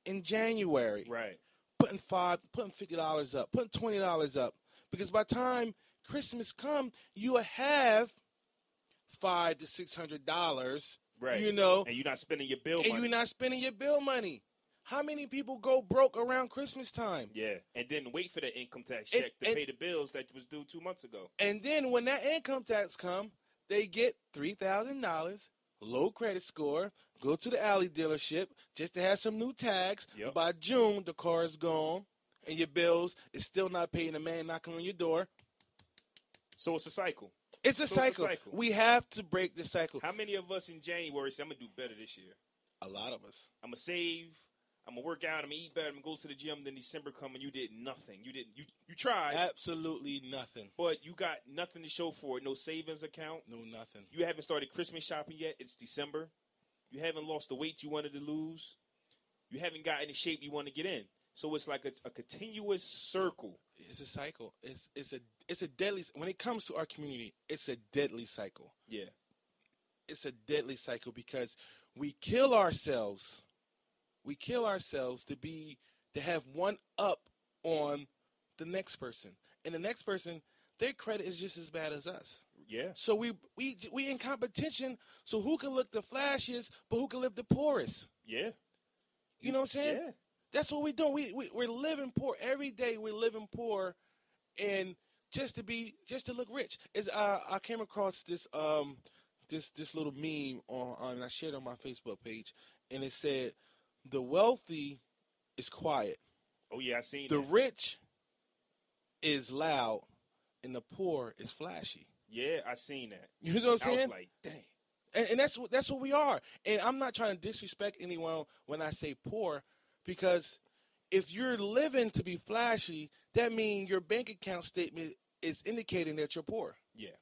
in January? Right. Putting $50 up, putting $20 up. Because by the time Christmas come, you will have $500 to $600. Right. You know. And you're not spending your bill money. And you're not spending your bill money. How many people go broke around Christmas time? Yeah, and then wait for the income tax check to pay the bills that was due 2 months ago. And then when that income tax come, they get $3,000, low credit score, go to the alley dealership just to have some new tags. Yep. By June, the car is gone, and your bills is still not paying the man knocking on your door. So it's a cycle. It's a cycle. We have to break the cycle. How many of us in January say, I'm going to do better this year? A lot of us. I'm going to save. I'm going to work out. I'm going to eat better. I'm going to go to the gym. Then December come and you did nothing. You tried. Absolutely nothing. But you got nothing to show for it. No savings account. No nothing. You haven't started Christmas shopping yet. It's December. You haven't lost the weight you wanted to lose. You haven't gotten the shape you want to get in. So it's like a continuous circle. It's a cycle. It's a deadly. When it comes to our community, it's a deadly cycle. Yeah. it's a deadly cycle because we kill ourselves. We kill ourselves to have one up on the next person, and the next person, their credit is just as bad as us. Yeah. So we in competition. So who can look the flashiest, but who can live the poorest? Yeah. You know what I'm saying? Yeah. That's what we're doing. We're living poor every day. We're living poor, and just to look rich. I came across this little meme on I shared it on my Facebook page, and it said, "The wealthy is quiet. Oh yeah, I seen The that. rich is loud, and the poor is flashy." Yeah, I seen that. You know what I'm saying? I was like, dang. And that's what we are. And I'm not trying to disrespect anyone when I say poor, because if you're living to be flashy, that means your bank account statement is indicating that you're poor. Yeah.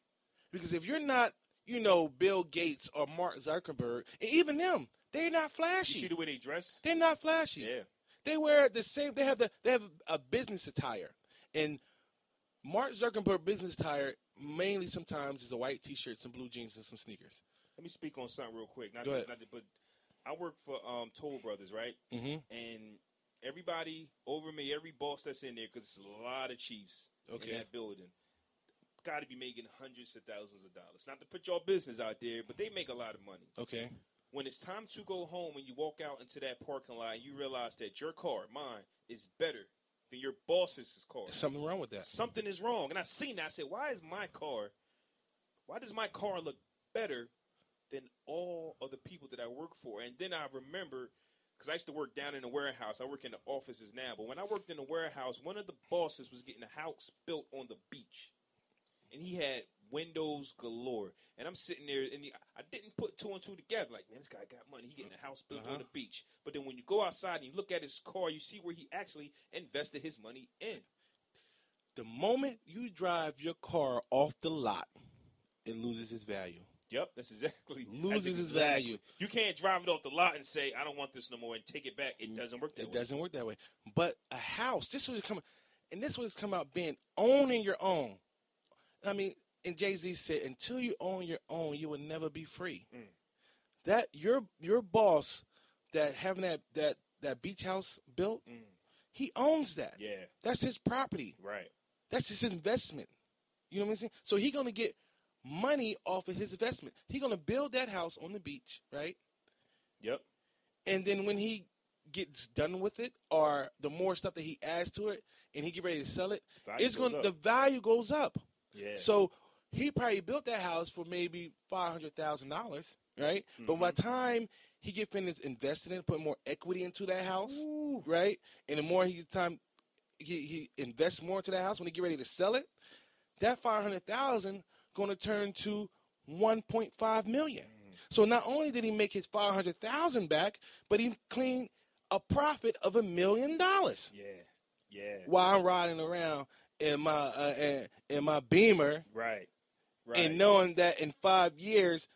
Because if you're not, Bill Gates or Mark Zuckerberg, and even them, they're not flashy. You see the way they dress? They're not flashy. Yeah. They wear the same. They have a business attire, and Mark Zuckerberg business attire mainly sometimes is a white T-shirt, some blue jeans, and some sneakers. Let me speak on something real quick. Go ahead. But I work for Toll Brothers, right? Mm-hmm. And everybody over me, every boss that's in there, because it's a lot of chiefs in that building, got to be making hundreds of thousands of dollars. Not to put your business out there, but they make a lot of money. Okay. When it's time to go home and you walk out into that parking lot and you realize that your car, mine, is better than your boss's car. There's something wrong with that. Something is wrong. And I seen that. I said, why does my car look better than all of the people that I work for? And then I remember, because I used to work down in the warehouse. I work in the offices now. But when I worked in the warehouse, one of the bosses was getting a house built on the beach. And he had windows galore. And I'm sitting there, and I didn't put two and two together. Like, man, this guy got money. He getting a house built on the beach. But then when you go outside and you look at his car, you see where he actually invested his money in. The moment you drive your car off the lot, it loses its value. Yep, that's exactly. Loses its value. You can't drive it off the lot and say, I don't want this no more, and take it back. It doesn't work that way. It doesn't work that way. But a house, this was come out being owning your own. I mean, and Jay-Z said, until you own your own, you will never be free. That your boss that having that beach house built, he owns that. Yeah. That's his property. Right. That's his investment. You know what I'm saying? So he's gonna get money off of his investment. He's gonna build that house on the beach, right? Yep. And then when he gets done with it, or the more stuff that he adds to it, and he get ready to sell it, the value goes up. Yeah. So he probably built that house for maybe $500,000, right? Mm-hmm. But by the time he get finished investing in, putting more equity into that house, right? And the more he invests more into that house, when he get ready to sell it, that $500,000 going to turn to $1.5 million. So not only did he make his $500,000 back, but he cleaned a profit of $1 million. Yeah. While I'm riding around in my Beamer, right, and knowing that in 5 years,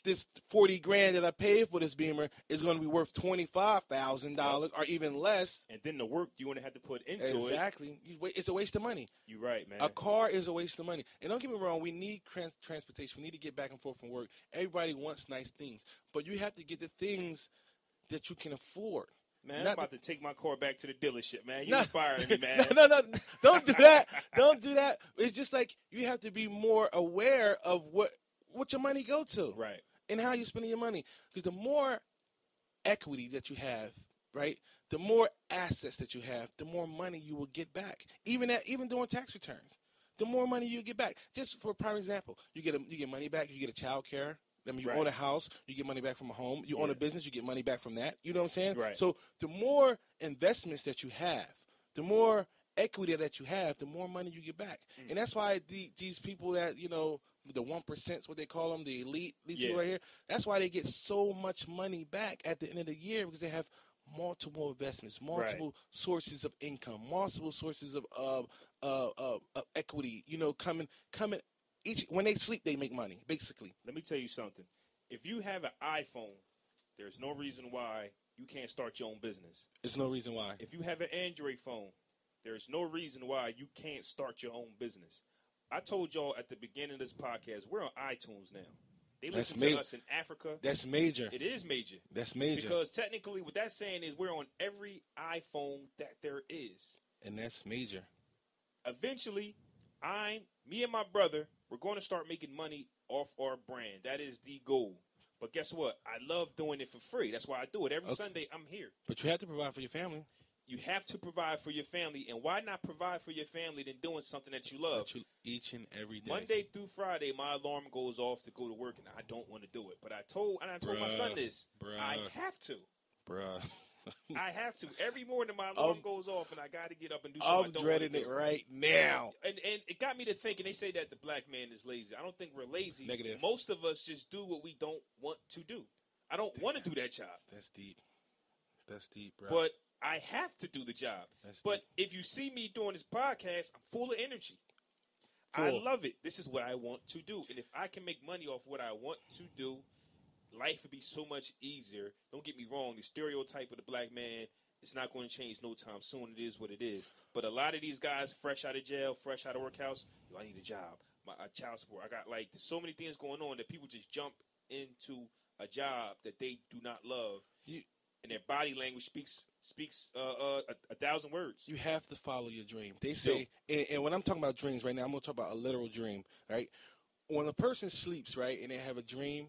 this $40,000 that I paid for this Beamer is going to be worth $25,000 or even less. And then the work you want to have to put into it. Exactly. It's a waste of money. You're right, man. A car is a waste of money. And don't get me wrong, we need transportation. We need to get back and forth from work. Everybody wants nice things. But you have to get the things that you can afford. Man, I'm about to take my car back to the dealership, man. You're inspiring me, man. No. Don't do that. Don't do that. It's just like you have to be more aware of what your money go to. Right. And how you're spending your money. Because the more equity that you have, right, the more assets that you have, the more money you will get back. Even doing tax returns, the more money you get back. Just for a prime example, you get money back. You get a child care. I mean, you own a house, you get money back from a home. You own a business, you get money back from that. You know what I'm saying? Right. So the more investments that you have, the more equity that you have, the more money you get back. And that's why these people that, the 1%, what they call them, the elite, these people right here, that's why they get so much money back at the end of the year, because they have multiple investments, multiple sources of income, multiple sources of equity, coming. When they sleep, they make money, basically. Let me tell you something. If you have an iPhone, there's no reason why you can't start your own business. There's no reason why. If you have an Android phone, there's no reason why you can't start your own business. I told y'all at the beginning of this podcast, we're on iTunes now. They That's listen to us in Africa. That's major. It is major. That's major. Because technically what that's saying is we're on every iPhone that there is. And that's major. Eventually, me and my brother, we're going to start making money off our brand. That is the goal. But guess what? I love doing it for free. That's why I do it. Every Sunday, I'm here. But you have to provide for your family. You have to provide for your family. And why not provide for your family than doing something that you love? Each and every day. Monday through Friday, my alarm goes off to go to work, and I don't want to do it. But I told my son this. I have to. Bruh. I have to. Every morning, my alarm goes off, and I got to get up and do something. I'm dreading it right now. And it got me to thinking. They say that the black man is lazy. I don't think we're lazy. Negative. Most of us just do what we don't want to do. I don't want to do that job. That's deep. That's deep, bro. But I have to do the job. But if you see me doing this podcast, I'm full of energy. I love it. This is what I want to do. And if I can make money off what I want to do, life would be so much easier. Don't get me wrong. The stereotype of the black man, it's not going to change no time soon. It is what it is. But a lot of these guys, fresh out of jail, fresh out of workhouse, I need a job. My child support. I got there's so many things going on that people just jump into a job that they do not love. And their body language speaks 1,000 words. You have to follow your dream. They say, and when I'm talking about dreams right now, I'm going to talk about a literal dream, right? When a person sleeps, right, and they have a dream,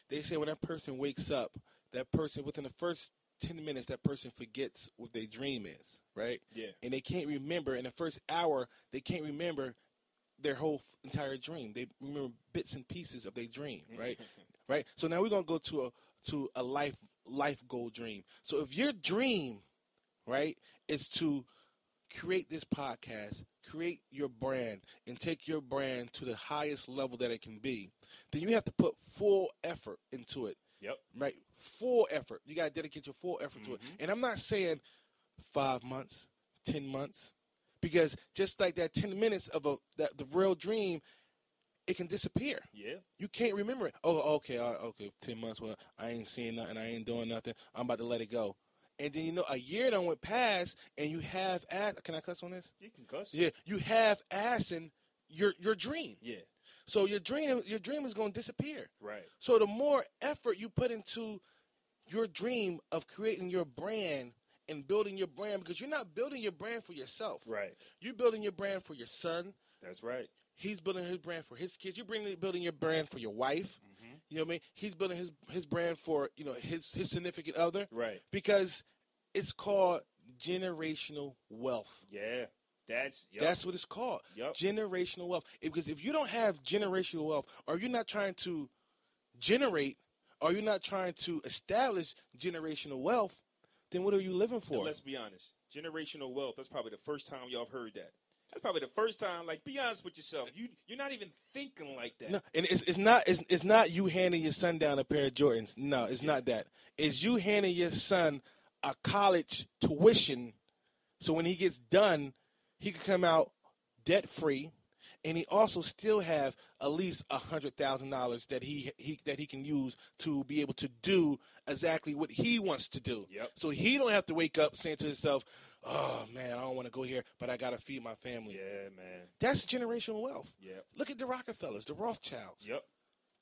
they say when that person wakes up, that person, within the first 10 minutes, that person forgets what their dream is, right? Yeah. And they can't remember, in the first hour, they can't remember their whole entire dream. They remember bits and pieces of their dream, right? Right? So now we're going to go to a life goal dream. So if your dream, right, is to create this podcast, create your brand, and take your brand to the highest level that it can be, then you have to put full effort into it. Yep. Right? Full effort. You got to dedicate your full effort to it. And I'm not saying 5 months, 10 months, because just like that 10 minutes of the real dream, it can disappear. Yeah. You can't remember it. Oh, okay, 10 months. Well, I ain't seeing nothing. I ain't doing nothing. I'm about to let it go. And then, a year done went past, and you have can I cuss on this? You can cuss. Yeah, you have in your dream. Yeah. So your dream is going to disappear. Right. So the more effort you put into your dream of creating your brand and building your brand, because you're not building your brand for yourself. Right. You're building your brand for your son. That's right. He's building his brand for his kids. You're building your brand for your wife. Mm-hmm. You know what I mean? He's building his brand for, his significant other. Right. Because it's called generational wealth. Yeah. That's what it's called. Yep. Generational wealth. Because if you don't have generational wealth, or you're not trying to generate, or you're not trying to establish generational wealth, then what are you living for? And let's be honest. Generational wealth, that's probably the first time y'all have heard that. That's probably the first time. Be honest with yourself. You're not even thinking like that. No, and it's not you handing your son down a pair of Jordans. No, it's not that. It's you handing your son a college tuition, so when he gets done, he can come out debt free, and he also still have at least $100,000 that he can use to be able to do exactly what he wants to do. Yep. So he don't have to wake up saying to himself, "Oh man, I don't want to go here, but I gotta feed my family." Yeah, man. That's generational wealth. Yep. Look at the Rockefellers, the Rothschilds. Yep.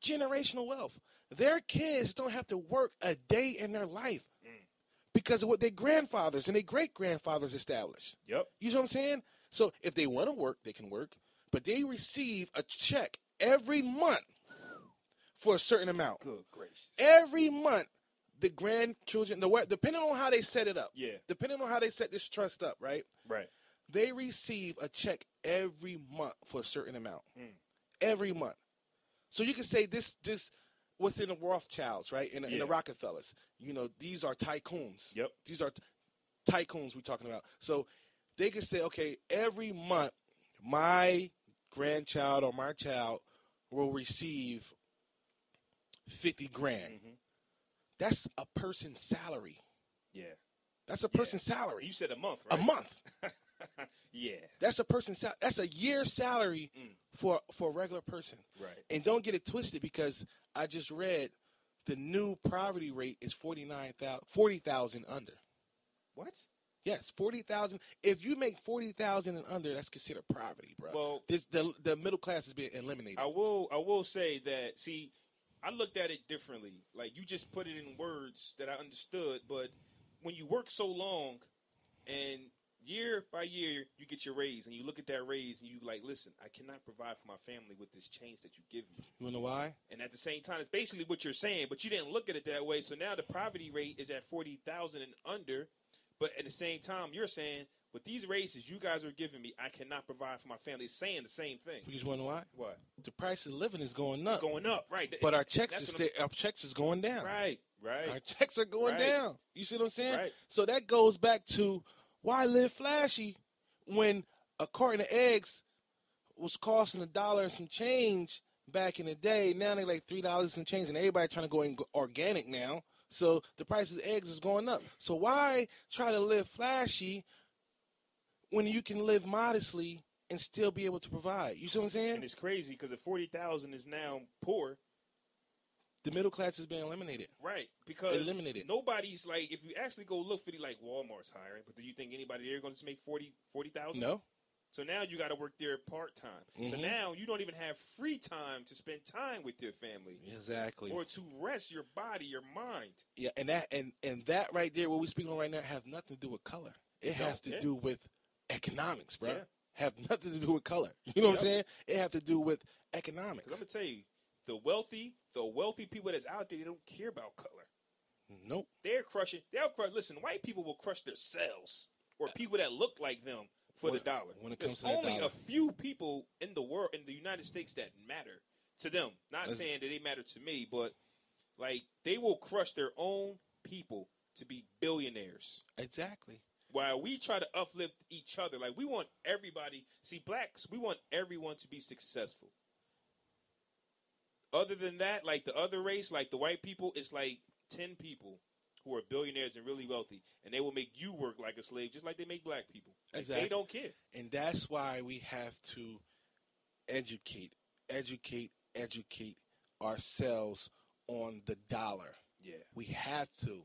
Generational wealth. Their kids don't have to work a day in their life because of what their grandfathers and their great-grandfathers established. Yep. You know what I'm saying? So if they want to work, they can work, but they receive a check every month for a certain amount. Good gracious. Every month, the grandchildren, depending on how they set it up, Yeah. depending on how they set this trust up, right? Right. They receive a check every month for a certain amount. Every month. So you can say this within the Rothschilds, right? In the Rockefellers. These are tycoons. Yep. These are tycoons we're talking about. So they can say, okay, every month my grandchild or my child will receive $50,000. Mm-hmm. That's a person's salary. Yeah. That's a person's salary. You said a month, right? A month. Yeah. That's a person's salary. That's a year's salary for a regular person. Right. And don't get it twisted, because I just read the new poverty rate is 40,000 under. What? Yes, 40,000. If you make 40,000 and under, that's considered poverty, bro. Well, the middle class is being eliminated. I will say that. See, I looked at it differently. Like, you just put it in words that I understood, but when you work so long and year by year you get your raise and you look at that raise and you like, listen, I cannot provide for my family with this change that you give me. You know why? And at the same time, it's basically what you're saying, but you didn't look at it that way. So now the poverty rate is at 40,000 and under, but at the same time, you're saying, with these raises you guys are giving me, I cannot provide for my family. It's saying the same thing. You just want to know why? What? The price of living is going up. It's going up, right. But our checks is going down. Right. Our checks are going down. You see what I'm saying? Right. So that goes back to why live flashy when a carton of eggs was costing $1 and some change back in the day. Now they're like $3 and some change, and everybody trying to go organic now. So the price of eggs is going up. So why try to live flashy when you can live modestly and still be able to provide? You see what I'm saying? And it's crazy because if 40,000 is now poor, the middle class is being eliminated. Right, because eliminated. Nobody's like, if you actually go look for like Walmart's hiring, but do you think anybody there going to make 40,000? No. So now you got to work there part-time. Mm-hmm. So now you don't even have free time to spend time with your family. Exactly. Or to rest your body, your mind. Yeah, and that right there, what we're speaking on right now, has nothing to do with color. It has to do with economics, bro. Yeah. Have nothing to do with color. You know what I'm saying? It have to do with economics. Because I'm going to tell you, the wealthy people that's out there, they don't care about color. Nope. They'll crush. Listen, white people will crush themselves or people that look like them for the dollar. When it comes There's to only dollar. a few people in the world, in the United States, that matter to them. Not saying that they matter to me, but like they will crush their own people to be billionaires. Exactly. While we try to uplift each other, like we want everybody. See, blacks, we want everyone to be successful. Other than that, like the other race, like the white people, it's like 10 people who are billionaires and really wealthy, and they will make you work like a slave, just like they make black people. Exactly. They don't care. And that's why we have to educate ourselves on the dollar. Yeah. We have to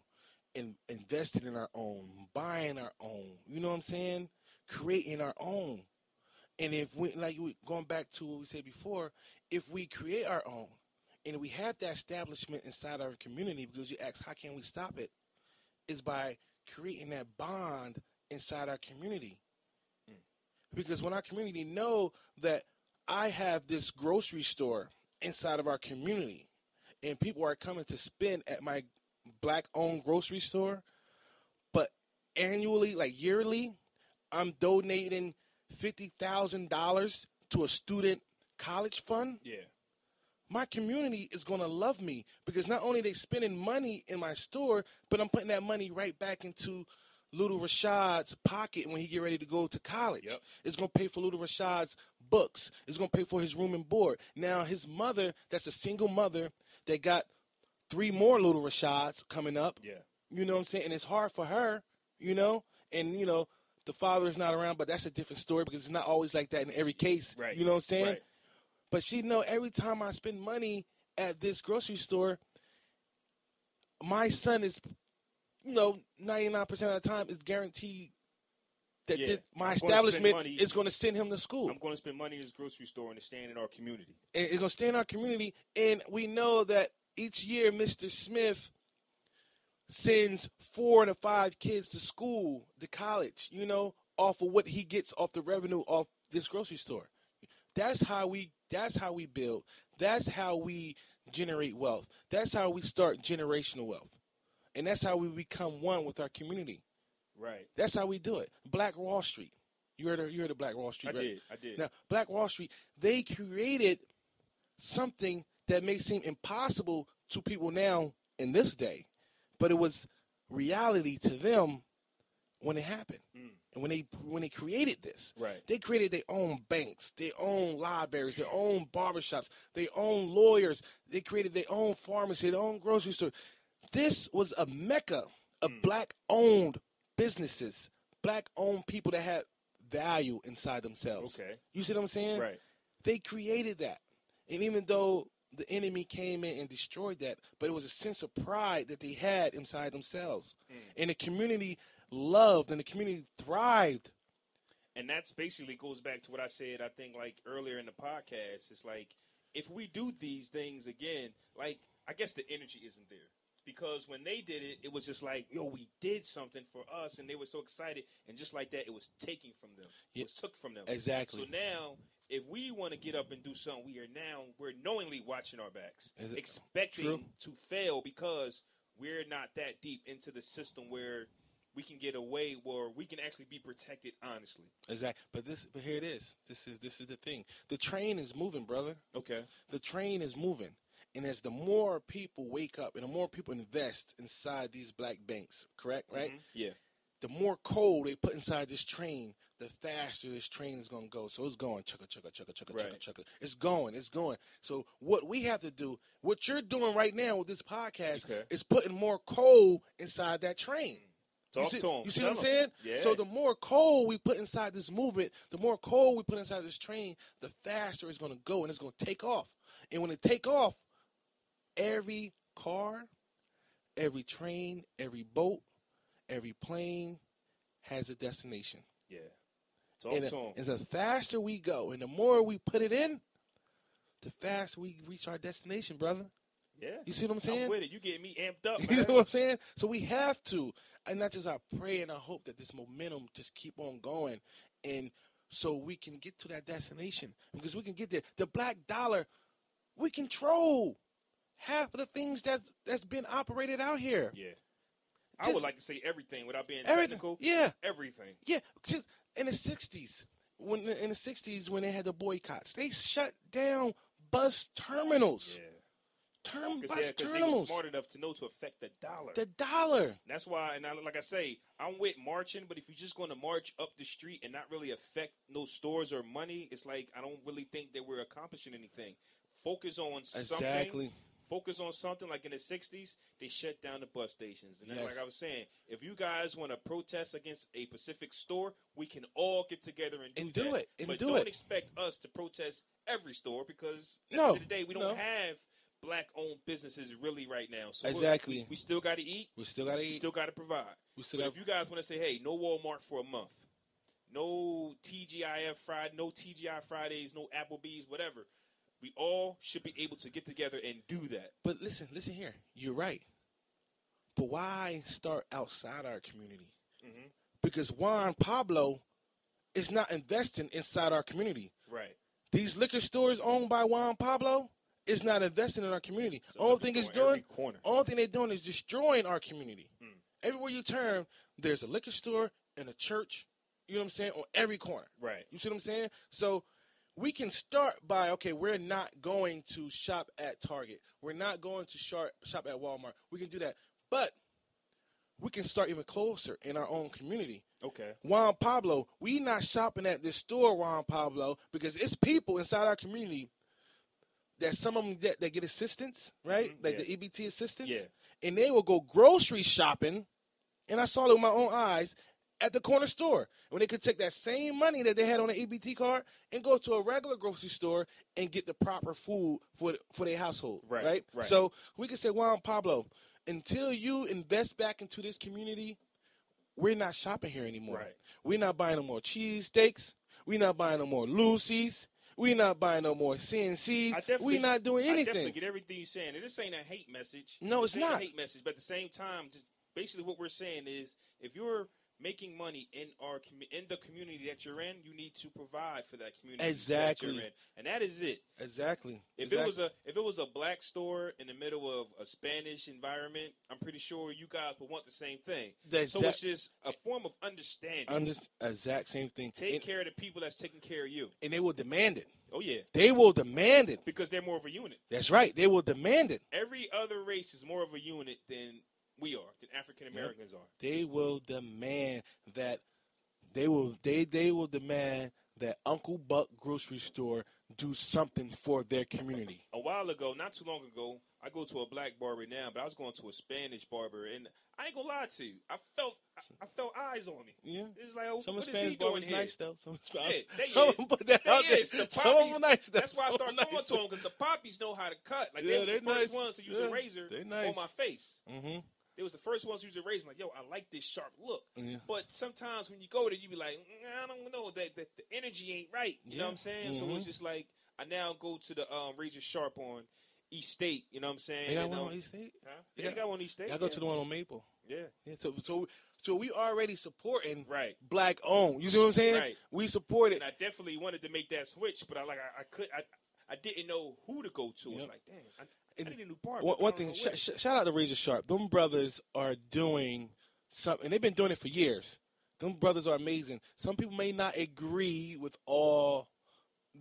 invest it in our own, buying our own. You know what I'm saying? Creating our own. And if going back to what we said before, if we create our own and we have that establishment inside our community, because you ask, how can we stop it? Is by creating that bond inside our community. Because when our community know that I have this grocery store inside of our community and people are coming to spend at my black-owned grocery store, but annually, like yearly, I'm donating $50,000 to a student college fund. Yeah. My community is going to love me because not only are they spending money in my store, but I'm putting that money right back into Little Rashad's pocket when he get ready to go to college. Yep. It's going to pay for Little Rashad's books. It's going to pay for his room and board. Now, his mother, that's a single mother that got 3 more Little Rashads coming up. Yeah. You know what I'm saying? And it's hard for her, and, the father is not around, but that's a different story because it's not always like that in every case. Right. You know what I'm saying? Right. But she know every time I spend money at this grocery store, my son is, 99% of the time is guaranteed that my establishment is going to send him to school. I'm going to spend money in this grocery store and to stand in our community. And it's going to stay in our community. And we know that each year Mr. Smith sends 4 to 5 kids to school, to college, off of what he gets off the revenue off this grocery store. That's how we build. That's how we generate wealth. That's how we start generational wealth. And that's how we become one with our community. Right. That's how we do it. Black Wall Street. You heard of Black Wall Street, right? I did. Now, Black Wall Street, they created something that may seem impossible to people now in this day, but it was reality to them when it happened. And when they created this, right. They created their own banks, their own libraries, their own barbershops, their own lawyers. They created their own pharmacy, their own grocery store. This was a mecca of black-owned businesses, black-owned people that had value inside themselves. Okay. You see what I'm saying? Right. They created that. And even though the enemy came in and destroyed that, but it was a sense of pride that they had inside themselves. And the community loved and the community thrived. And that's basically goes back to what I said, I think, like earlier in the podcast. It's like if we do these things again, like, I guess the energy isn't there. Because when they did it, it was just like, yo, we did something for us, and they were so excited. And just like that, it was taken from them. It was took from them. Exactly. So now, if we want to get up and do something, we're knowingly watching our backs, expecting to fail because we're not that deep into the system where we can get away, or we can actually be protected honestly. Exactly. But here it is. This is the thing. The train is moving, brother. Okay. The train is moving. And as the more people wake up and the more people invest inside these black banks, correct, right? Mm-hmm. Yeah. The more coal they put inside this train, the faster this train is going to go. So it's going, chugga, chugga, chugga, chugga, chugga, chugga. It's going. So what we have to do, what you're doing right now with this podcast, is putting more coal inside that train. Talk to them. You see what I'm saying? Yeah. So the more coal we put inside this movement, the more coal we put inside this train, the faster it's going to go and it's going to take off. And when it take off, every car, every train, every boat, every plane has a destination. Yeah. Talk to them. And the faster we go and the more we put it in, the faster we reach our destination, brother. Yeah. You see what I'm saying? I'm with it. You getting me amped up, man. You know what I'm saying? So we have to. And not just I pray and I hope that this momentum just keep on going. And so we can get to that destination. Because we can get there. The black dollar, we control half of the things that's been operated out here. Yeah. I would like to say everything without being technical. Yeah. Everything. Yeah. Just in the 60s, when they had the boycotts, they shut down bus terminals. Yeah. Bus they were terminals. smart enough to know to affect the dollar. The dollar. That's why, and like I say, I'm with marching, but if you're just going to march up the street and not really affect no stores or money, it's like I don't really think that we're accomplishing anything. Focus on something. Exactly. Focus on something. Like in the 60s, they shut down the bus stations. And then, like I was saying, if you guys want to protest against a Pacific store, we can all get together and do that. But don't expect us to protest every store because at the end of the day, we don't have black-owned businesses really right now. So exactly. We still got to eat. We still got to provide. If you guys want to say, hey, no Walmart for a month, no TGIF Friday, no TGI Fridays, no Applebee's, whatever, we all should be able to get together and do that. But listen here. You're right. But why start outside our community? Mm-hmm. Because Juan Pablo is not investing inside our community. Right. These liquor stores owned by Juan Pablo is not investing in our community. Only thing they're doing is destroying our community. Everywhere you turn, there's a liquor store and a church, you know what I'm saying, on every corner. Right. You see what I'm saying? So we can start by, okay, we're not going to shop at Target. We're not going to shop at Walmart. We can do that. But we can start even closer in our own community. Okay. Juan Pablo, we not shopping at this store, Juan Pablo, because it's people inside our community that some of them that get assistance, right? Mm-hmm. Like the EBT assistance. Yeah. And they will go grocery shopping, and I saw it with my own eyes, at the corner store. When they could take that same money that they had on the EBT card and go to a regular grocery store and get the proper food for their household, right? So we can say, Juan Pablo, until you invest back into this community, we're not shopping here anymore. Right. We're not buying no more cheesesteaks. We're not buying no more Lucy's. We're not buying no more CNCs. We're not doing anything. I definitely get everything you're saying. And this ain't a hate message. No, it's not. A hate message. But at the same time, basically what we're saying is if you're making money in the community that you're in, you need to provide for that community that you're in. And that is it. Exactly. If it was a black store in the middle of a Spanish environment, I'm pretty sure you guys would want the same thing. So it's just a form of understanding. Exact same thing. Take care of the people that's taking care of you. And they will demand it. Oh, yeah. They will demand it. Because they're more of a unit. That's right. They will demand it. Every other race is more of a unit than we are, than African Americans are. They will demand that. They will demand that Uncle Buck grocery store do something for their community. A while ago, not too long ago, I go to a black barber now, but I was going to a Spanish barber, and I ain't gonna lie to you, I felt eyes on me. Yeah, it's like, oh, some what Spanish is he doing here? Nice though. They is. The poppies, nice. That's why I started going to them because the poppies know how to cut. Like they're the first ones to use a razor on my face. Mm-hmm. They was the first ones who used to raise. I'm like, yo, I like this sharp look. Yeah. But sometimes when you go there, you be like, I don't know, that the energy ain't right. You know what I'm saying? So it's just like I now go to the Razor Sharp on East State. You know what I'm saying? They got one on East State? Huh? Yeah, they got one on East State. I go to the one on Maple. Yeah. So we already supporting Right. black owned. You see what I'm saying? Right. We support it. And I definitely wanted to make that switch, but I didn't know who to go to. I was like, damn, I need a new barber. One thing, shout out to Razor Sharp. Them brothers are doing something. They've been doing it for years. Them brothers are amazing. Some people may not agree with all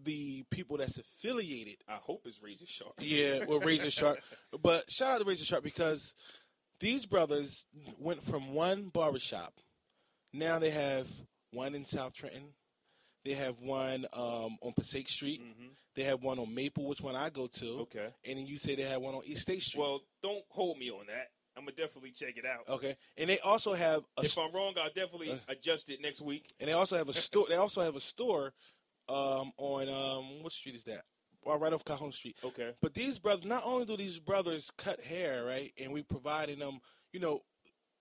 the people that's affiliated. I hope it's Razor Sharp. Yeah, with Razor Sharp. But shout out to Razor Sharp because these brothers went from one barbershop. Now they have one in South Trenton. They have one on Passaic Street. Mm-hmm. They have one on Maple, which one I go to. Okay. And then you say they have one on East State Street. Well, don't hold me on that. I'm going to definitely check it out. Okay. And they also have if I'm wrong, I'll definitely adjust it next week. And they also have a store. They also have a store on what street is that? Well, right off Cajon Street. Okay. But these brothers, not only do these brothers cut hair, right, and we providing them,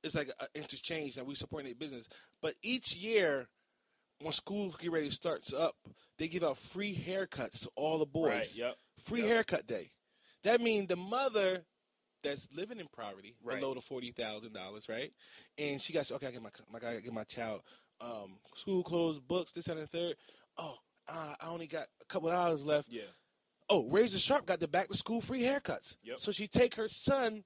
it's like an interchange that we supporting their business. But each year, when school get ready to start up, they give out free haircuts to all the boys. Right, yep. Free haircut day. That means the mother that's living in poverty, below the $40,000, right? And she got, okay, I gotta get my child school clothes, books, this and the third. Oh, I only got a couple of hours left. Yeah. Oh, Razor Sharp got the back to school free haircuts. Yep. So she take her son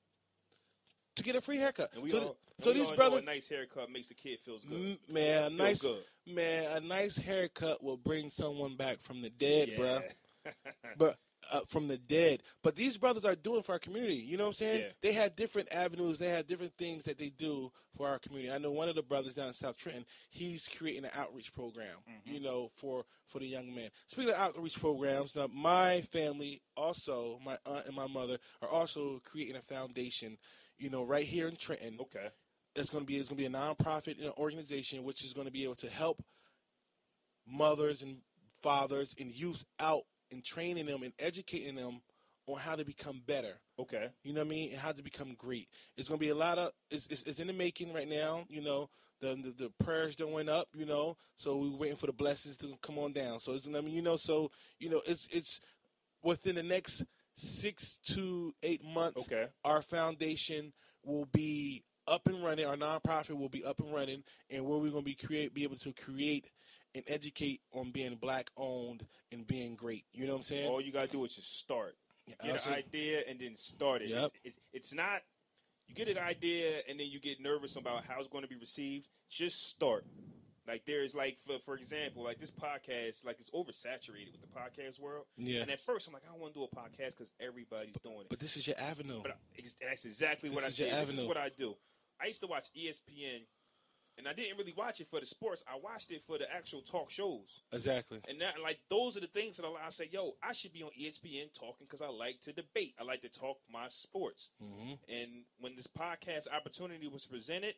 to get a free haircut. And these brothers, know a nice haircut makes a kid feels good. A nice haircut will bring someone back from the dead, bro. But from the dead. But these brothers are doing for our community. You know what I'm saying? Yeah. They have different avenues. They have different things that they do for our community. I know one of the brothers down in South Trenton, he's creating an outreach program, for the young men. Speaking of outreach programs, now my family also, my aunt and my mother, are also creating a foundation, right here in Trenton. Okay. It's going to be a nonprofit organization which is going to be able to help mothers and fathers and youth out and training them and educating them on how to become better. Okay. You know what I mean? And how to become great. It's going to be a lot of it's in the making right now. The prayers that went up. So we're waiting for the blessings to come on down. So it's it's within the next 6 to 8 months. Okay. Our foundation will be up and running. Our nonprofit will be up and running, and where we're going to be able to create and educate on being black owned and being great. You know what I'm saying? All you gotta do is just start. Get an idea and then start it. Yep. It's not you get an idea and then you get nervous about how it's going to be received. Just start. Like there's for example, like this podcast, like it's oversaturated with the podcast world. Yeah. And at first I'm like, I don't want to do a podcast because everybody's doing it. But this is your avenue. But that's exactly what I said. This is what I do. I used to watch ESPN. And I didn't really watch it for the sports. I watched it for the actual talk shows. Exactly. And that, those are the things that I say, yo, I should be on ESPN talking because I like to debate. I like to talk my sports. Mm-hmm. And when this podcast opportunity was presented,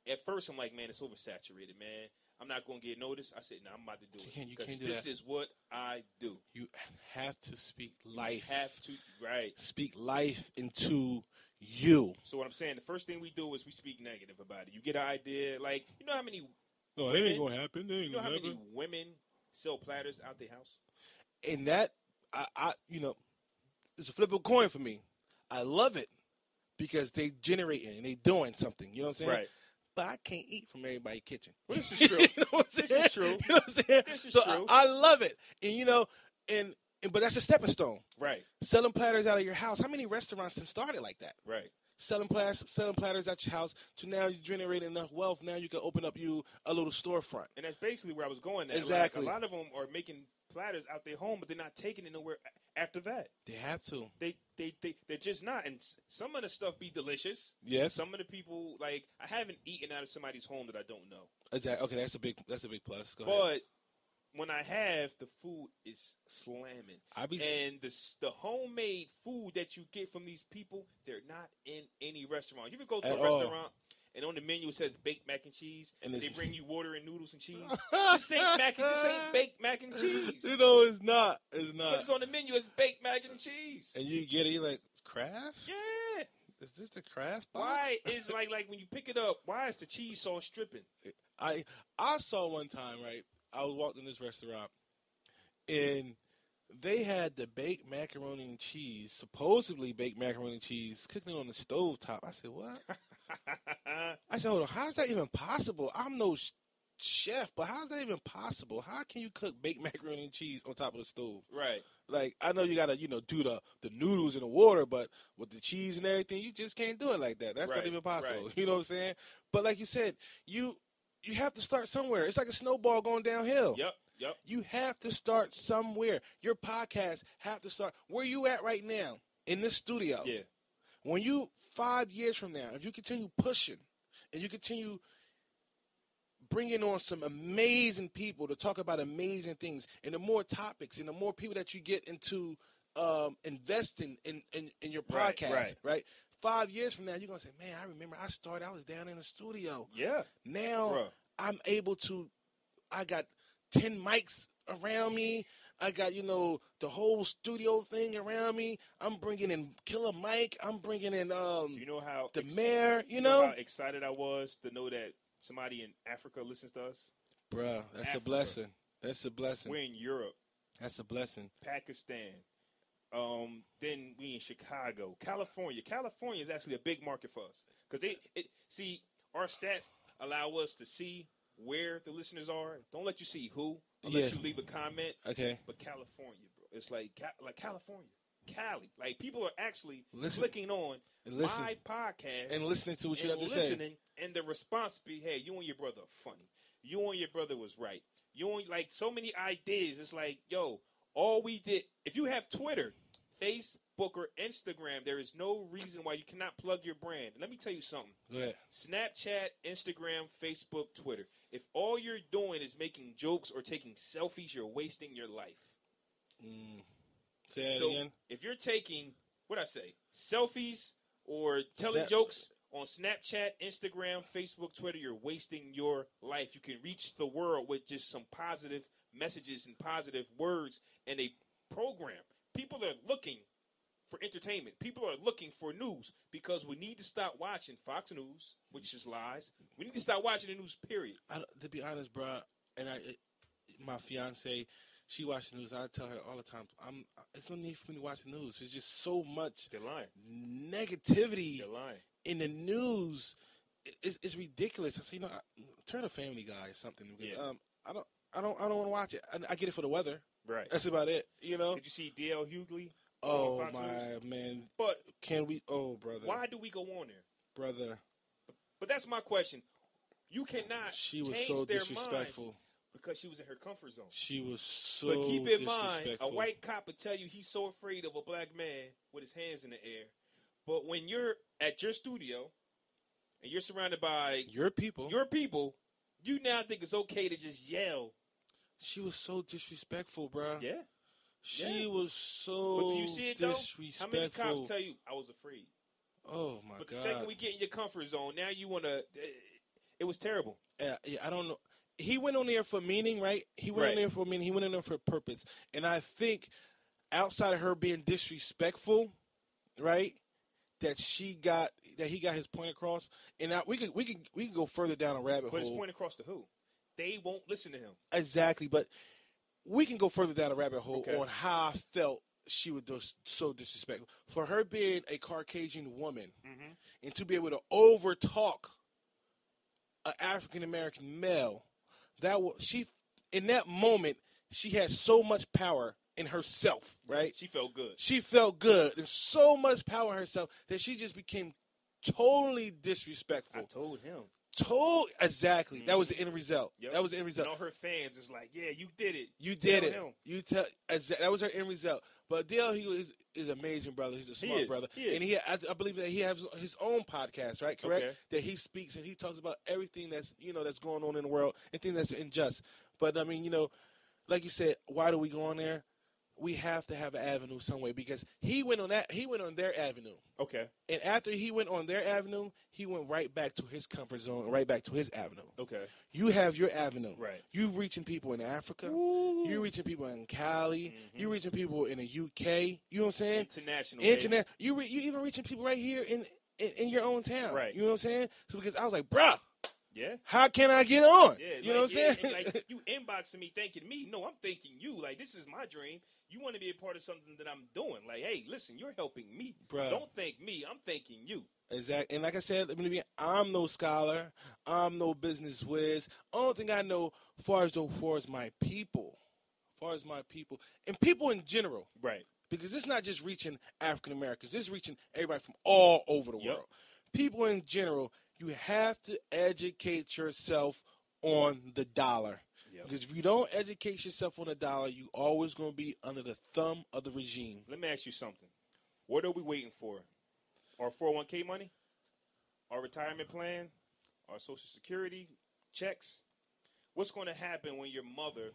at first I'm like, man, it's oversaturated, man. I'm not going to get noticed. I said, no, I'm about to do it. Because this is what I do. You have to speak life. You have to, right. Speak life into you. So what I'm saying, the first thing we do is we speak negative about it. You get an idea, you know how many it ain't gonna happen. Many women sell platters out their house? And that I it's a flip of a coin for me. I love it because they generating and they doing something. You know what I'm saying? Right. But I can't eat from everybody's kitchen. Well, this is true. You know what I'm saying? This is true. You know what I'm saying? This is true. I love it. And but that's a stepping stone. Right. Selling platters out of your house. How many restaurants can start it like that? Right. Selling platters at your house to now you generate enough wealth. Now you can open up you a little storefront. And that's basically where I was going at. Exactly. A lot of them are making platters out their home, but they're not taking it nowhere after that. They have to. They're just not. And some of the stuff be delicious. Yes. Some of the people, I haven't eaten out of somebody's home that I don't know. Exactly. Okay, that's a big plus. Go ahead. When I have, the food is slamming. And the homemade food that you get from these people, they're not in any restaurant. You ever go to a restaurant and on the menu it says baked mac and cheese, and they bring you water and noodles and cheese? This ain't baked mac and cheese. It's not. It's not. But it's on the menu. It's baked mac and cheese. And you get it, you're like, Kraft? Yeah. is this the Kraft box? Why is like when you pick it up? Why is the cheese sauce stripping? I saw one time, right? I was walking in this restaurant, and they had the baked macaroni and cheese, supposedly baked macaroni and cheese, cooking on the stove top. I said, what? I said, hold on, how is that even possible? I'm no chef, but how is that even possible? How can you cook baked macaroni and cheese on top of the stove? Right. Like, I know you got to, do the noodles in the water, but with the cheese and everything, you just can't do it like that. That's not even possible. Right. You know what I'm saying? But like you said, you have to start somewhere. It's like a snowball going downhill. Yep. You have to start somewhere. Your podcast have to start. Where you at right now in this studio? Yeah. When you 5 years from now, if you continue pushing and you continue bringing on some amazing people to talk about amazing things, and the more topics and the more people that you get into investing in your podcast, right? 5 years from now, you're going to say, man, I remember I was down in the studio. Yeah. Now I'm able to, I got 10 mics around me. I got, the whole studio thing around me. I'm bringing in Killer Mike. I'm bringing in you know how the mayor, you know how excited I was to know that somebody in Africa listens to us? Bruh, that's Africa. a blessing. That's a blessing. We're in Europe. That's a blessing. Pakistan. Then we in Chicago. California. California is actually a big market for us. Because see, our stats allow us to see where the listeners are. Don't let you see who unless you leave a comment. Okay. But California, bro. It's like California. Cali. Like, people are actually clicking on my podcast. And listening to what you have to say. And the response be, hey, you and your brother are funny. You and your brother was right. You and, so many ideas. It's like, yo, all we did, if you have Twitter, Facebook, or Instagram, there is no reason why you cannot plug your brand. And let me tell you something. Go ahead. Snapchat, Instagram, Facebook, Twitter. If all you're doing is making jokes or taking selfies, you're wasting your life. Say that again. If you're taking, selfies or telling jokes on Snapchat, Instagram, Facebook, Twitter, you're wasting your life. You can reach the world with just some positive messages and positive words and a program. People are looking for entertainment. People are looking for news because we need to stop watching Fox News, which is lies. We need to stop watching the news, period. To be honest, bro, and my fiance, she watches the news. I tell her all the time, it's no need for me to watch the news. There's just so much negativity in the news. It's ridiculous. I say, turn a Family Guy or something because I don't want to watch it. I get it for the weather. Right. That's about it. Did you see D.L. Hughley? Oh, Fox my News? man. But can we? Oh, brother. Why do we go on there, brother? But that's my question. You cannot. She was change so their disrespectful. Minds because she was in her comfort zone. She was so But keep in mind, disrespectful. a white cop would tell you he's so afraid of a black man with his hands in the air. But when you're at your studio and you're surrounded by your people, you now think it's okay to just yell. She was so disrespectful, bro. Yeah. She was so But do you see it, disrespectful. How many cops tell you, I was afraid? Oh, my God. But the second we get in your comfort zone, now you want to... It was terrible. Yeah, I don't know. He went on there for meaning, right? He went on there for meaning. He went on there for purpose. And I think outside of her being disrespectful, right, that he got his point across. And now we can go further down a rabbit hole. But his point across to who? They won't listen to him. Exactly, but we can go further down a rabbit hole on how I felt she was so disrespectful. For her being a Caucasian woman and to be able to overtalk an African-American male, in that moment, she had so much power in herself, right? She felt good. She felt good and so much power in herself that she just became totally disrespectful. I told him. Exactly. That was the end result. Yep. That was the end result. And all her fans is like, yeah, you did it. You did it. Him. That was her end result. But Dale, he is amazing, brother. He's a smart brother. And I believe that he has his own podcast, right? Correct? Okay. That he speaks and he talks about everything that's going on in the world and things that's unjust. But I mean, like you said, why do we go on there? We have to have an avenue some way because he went on their avenue. Okay. And after he went on their avenue, he went right back to his comfort zone, right back to his avenue. Okay. You have your avenue. Right. You reaching people in Africa. Ooh. You reaching people in Cali. You reaching people in the UK. You know what I'm saying? International. You even reaching people right here in your own town. Right. You know what I'm saying? So because I was like, bruh, Yeah. how can I get on? Yeah, you know what I'm saying? and, like, you inboxing me thanking me. No, I'm thanking you. Like, this is my dream. You want to be a part of something that I'm doing. Like, hey, listen, you're helping me. Bruh. Don't thank me. I'm thanking you. Exactly. And like I said, I'm no scholar. I'm no business whiz. Only thing I know far as my people, and people in general. Right. Because it's not just reaching African Americans. It's reaching everybody from all over the world. People in general, you have to educate yourself on the dollar. Yep. Because if you don't educate yourself on the dollar, you always going to be under the thumb of the regime. Let me ask you something. What are we waiting for? Our 401k money? Our retirement plan? Our Social Security checks? What's going to happen when your mother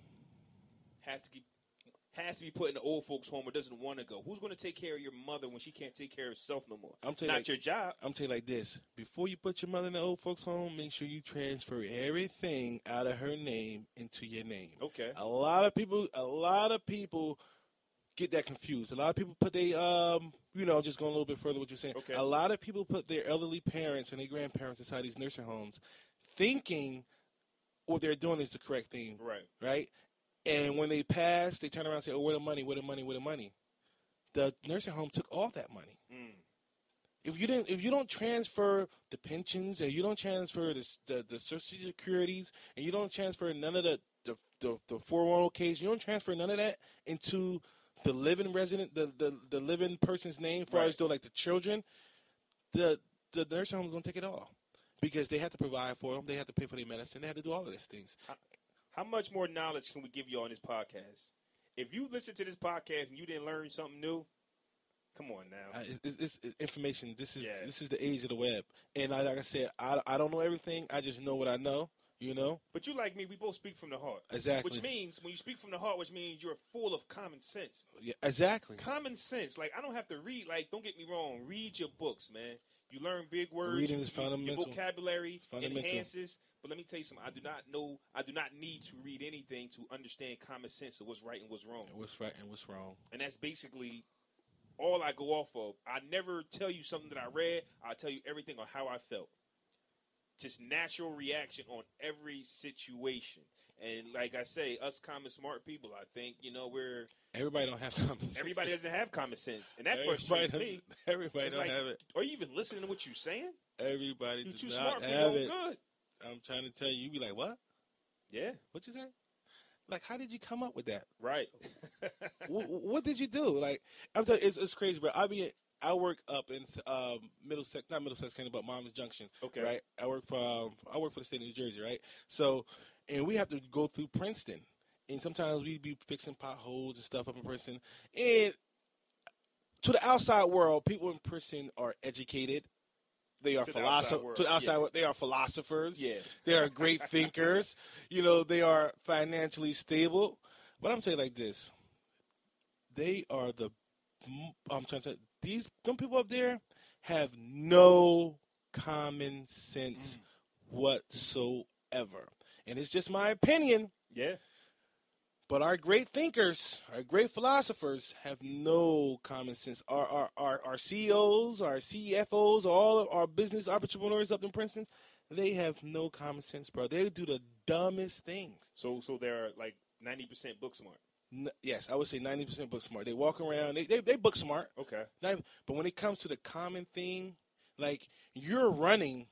has to be put in the old folks' home or doesn't want to go? Who's going to take care of your mother when she can't take care of herself no more? Not your job. I'm telling you like this. Before you put your mother in the old folks' home, make sure you transfer everything out of her name into your name. Okay. A lot of people get that confused. A lot of people put just going a little bit further what you're saying. Okay. A lot of people put their elderly parents and their grandparents inside these nursing homes thinking what they're doing is the correct thing. Right? And when they pass, they turn around and say, oh, where the money, where the money, where the money? The nursing home took all that money. Mm. If you don't transfer the pensions and you don't transfer the Social Securities and you don't transfer none of the 401ks, you don't transfer none of that into the living resident, the living person's name, as far as though like the children, the nursing home is going to take it all because they have to provide for them, they have to pay for their medicine, they have to do all of these things. How much more knowledge can we give you on this podcast? If you listen to this podcast and you didn't learn something new, come on now. It's information. This is the age of the web. And like I said, I don't know everything. I just know what I know, you know. But you like me, we both speak from the heart. Exactly. Which means, when you speak from the heart, which means you're full of common sense. Yeah, exactly. Common sense. Like, I don't have to read. Like, don't get me wrong. Read your books, man. You learn big words. Reading is fundamental. Your vocabulary enhances. But let me tell you something. I do not need to read anything to understand common sense of what's right and what's wrong. What's right and what's wrong. And that's basically all I go off of. I never tell you something that I read. I tell you everything on how I felt. Just natural reaction on every situation. And like I say, us common smart people, I think, everybody don't have common sense. Everybody doesn't have common sense. And that frustrates me. Everybody don't have it. Are you even listening to what you're saying? Everybody you're does too not smart for have your it. Good. I'm trying to tell you, you be like, what? Yeah. What you say? Like, how did you come up with that? Right. what did you do? Like, I'm telling you, it's crazy, bro. I work up in Middlesex, not Middlesex County, but Monmouth Junction. Okay. Right. I work for the state of New Jersey, right? So, and we have to go through Princeton, and sometimes we be fixing potholes and stuff up in Princeton. And to the outside world, people in Princeton are educated. They are philosophers. To the outside world, they are philosophers. Yeah. They are great thinkers. They are financially stable. But I'm telling you like this: they are I'm trying to say them people up there have no common sense whatsoever, and it's just my opinion. Yeah. But our great thinkers, our great philosophers have no common sense. Our CEOs, our CFOs, all of our business entrepreneurs up in Princeton, they have no common sense, bro. They do the dumbest things. So they're like 90% book smart. Yes, I would say 90% book smart. They walk around, they book smart. Okay. But when it comes to the common thing, like you're running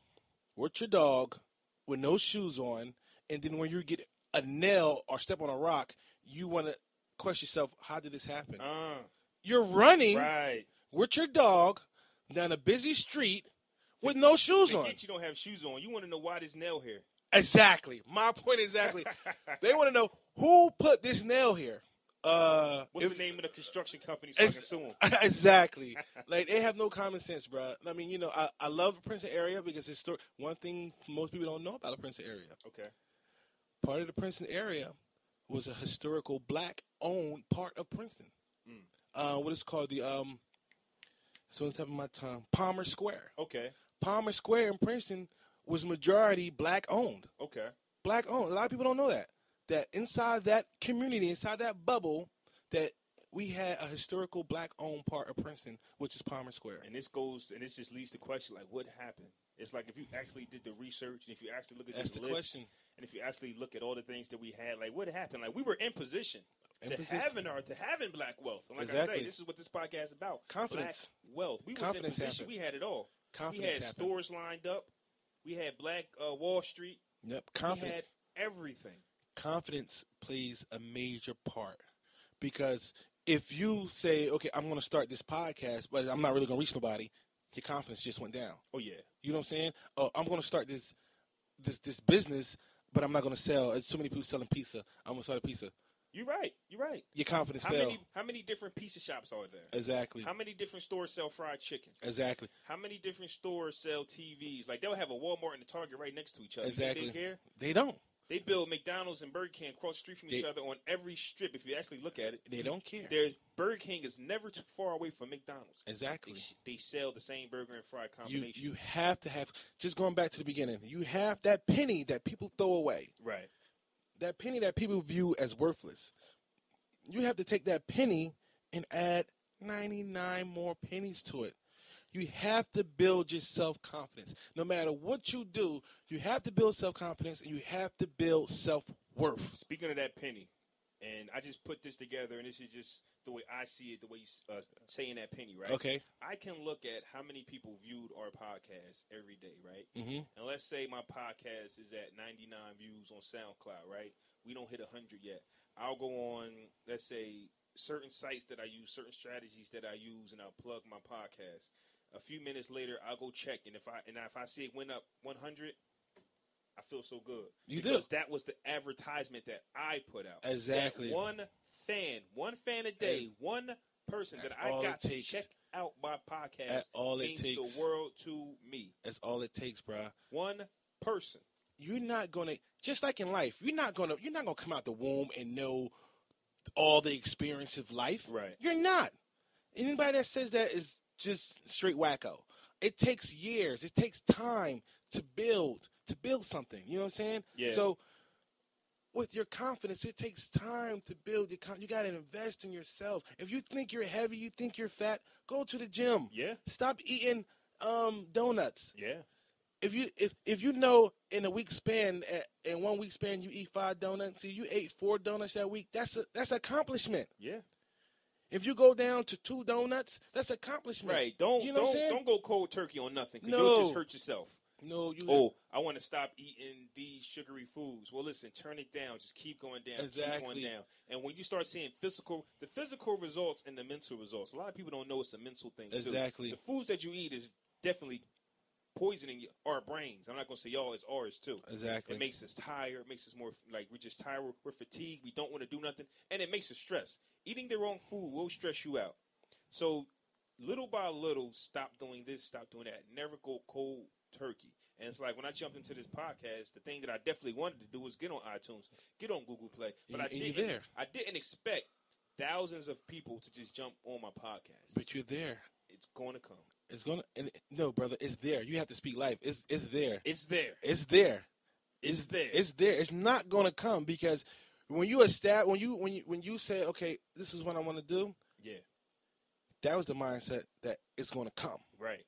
with your dog with no shoes on, and then when you get a nail or step on a rock, you want to question yourself, how did this happen? You're running with your dog down a busy street with no shoes on. You don't have shoes on. You want to know why this nail here. Exactly. My point exactly. They want to know who put this nail here. What's the name of the construction company so I can sue them? Exactly. Like, they have no common sense, bro. I mean, I love the Princeton area because it's one thing most people don't know about the Princeton area. Okay. Part of the Princeton area was a historical black-owned part of Princeton. What is called so on top of my tongue, Palmer Square. Okay. Palmer Square in Princeton was majority black-owned. Okay. Black-owned. A lot of people don't know that. That inside that community, inside that bubble, that we had a historical black-owned part of Princeton, which is Palmer Square. And this just leads to question, like, what happened? It's like if you actually did the research, and if you actually look at this list, question. And if you actually look at all the things that we had, like, what happened? Like, we were in position to having black wealth. And like I say, this is what this podcast is about. Confidence. Black wealth. We was in position. Happened. We had it all. Confidence we had happened. stores lined up. We had Black Wall Street. Yep. Confidence. We had everything. Confidence plays a major part because if you say, okay, I'm going to start this podcast, but I'm not really going to reach nobody, your confidence just went down. Oh, yeah. You know what I'm saying? Oh, I'm going to start this business, but I'm not going to sell. There's so many people selling pizza. I'm going to start a pizza. You're right. Your confidence fell. How many different pizza shops are there? Exactly. How many different stores sell fried chicken? Exactly. How many different stores sell TVs? Like, they'll have a Walmart and a Target right next to each other. Exactly. They care? They don't. They build McDonald's and Burger King across the street from each other on every strip. If you actually look at it, they don't care. Burger King is never too far away from McDonald's. Exactly. They sell the same burger and fried combination. You have to have, just going back to the beginning, you have that penny that people throw away. Right. That penny that people view as worthless. You have to take that penny and add 99 more pennies to it. You have to build your self-confidence. No matter what you do, you have to build self-confidence and you have to build self-worth. Speaking of that penny, and I just put this together, and this is just the way I see it, the way you saying that penny, right? Okay. I can look at how many people viewed our podcast every day, right? Mm-hmm. And let's say my podcast is at 99 views on SoundCloud, right? We don't hit 100 yet. I'll go on, let's say, certain sites that I use, certain strategies that I use, and I'll plug my podcast. A few minutes later, I'll go check, and if I see it went up 100, I feel so good. Because that was the advertisement that I put out. Exactly. That one fan a day, one person that I got to check out my podcast That's all it means takes. The world to me. That's all it takes, bro. One person. You're not gonna, just like in life, you're not gonna come out the womb and know all the experience of life. Right. You're not. Anybody that says that is just straight wacko. It takes years. It takes time to build something. You know what I'm saying? Yeah. So with your confidence, it takes time to build your confidence. You got to invest in yourself. If you think you're heavy, you think you're fat, go to the gym. Yeah. Stop eating donuts. Yeah. If you know in a week span, in 1 week span, you eat 5 donuts, so you ate 4 donuts that week, that's accomplishment. Yeah. If you go down to 2 donuts, that's accomplishment. Right. You know what I'm saying? Don't go cold turkey on nothing because No. you'll just hurt yourself. No, I want to stop eating these sugary foods. Well, listen, turn it down. Just keep going down. Exactly. Keep going down. And when you start seeing the physical results and the mental results, a lot of people don't know it's a mental thing, too. Exactly. The foods that you eat is definitely poisoning our brains. I'm not going to say y'all, it's ours, too. Exactly. It makes us tired. It makes us more, like, we're just tired. We're fatigued. We don't want to do nothing. And it makes us stress. Eating the wrong food will stress you out. So, little by little, stop doing this, stop doing that. Never go cold turkey. And it's like when I jumped into this podcast, the thing that I definitely wanted to do was get on iTunes, get on Google Play. But I didn't expect thousands of people to just jump on my podcast. But you're there. It's going to come. It's going to. No, brother, it's there. You have to speak life. It's there. It's there. It's there. It's there. It's there. It's not going to come because when you said, okay, this is what I want to do. Yeah. That was the mindset that it's going to come. Right.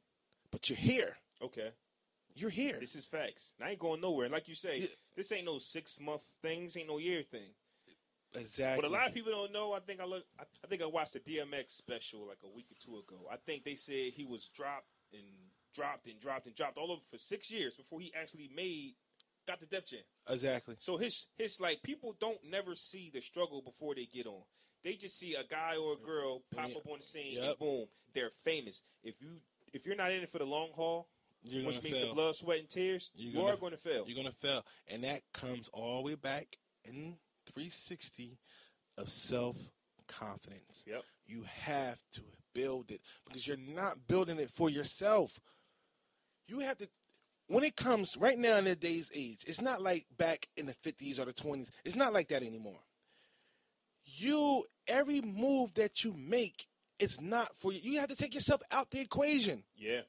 But you're here. Okay. You're here. This is facts. And I ain't going nowhere. And like you say, this ain't no 6-month thing. This ain't no year thing. Exactly. What a lot of people don't know, I think I watched a DMX special like a week or 2 ago. I think they said he was dropped all over for 6 years before he actually got the Def Jam. Exactly. So his like people don't never see the struggle before they get on. They just see a guy or a girl pop up on the scene and boom, they're famous. If you're not in it for the long haul, which means the blood, sweat, and tears, you are going to fail. You're going to fail. And that comes all the way back in 360 of self-confidence. Yep. You have to build it because you're not building it for yourself. You have to, when it comes right now in today's age, it's not like back in the 50s or the 20s. It's not like that anymore. Every move that you make is not for you. You have to take yourself out the equation. Yeah.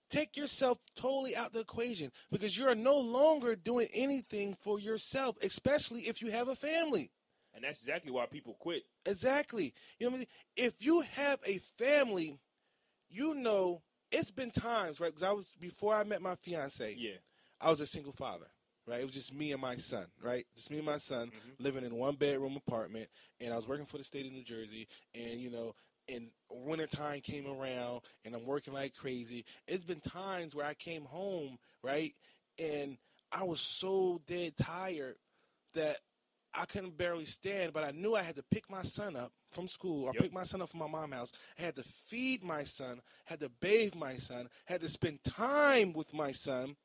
Take yourself totally out the equation because you're no longer doing anything for yourself, especially if you have a family. And that's exactly why people quit. Exactly. You know what I mean? If you have a family, you know, it's been times, right? Because before I met my fiance, I was a single father, right? It was just me and my son, right? Just me and my son living in a one-bedroom apartment, and I was working for the state of New Jersey, and, you know, and wintertime came around, and I'm working like crazy. It's been times where I came home, right, and I was so dead tired that I couldn't barely stand, but I knew I had to pick my son up from school or pick my son up from my mom's house. I had to feed my son, had to bathe my son, had to spend time with my son,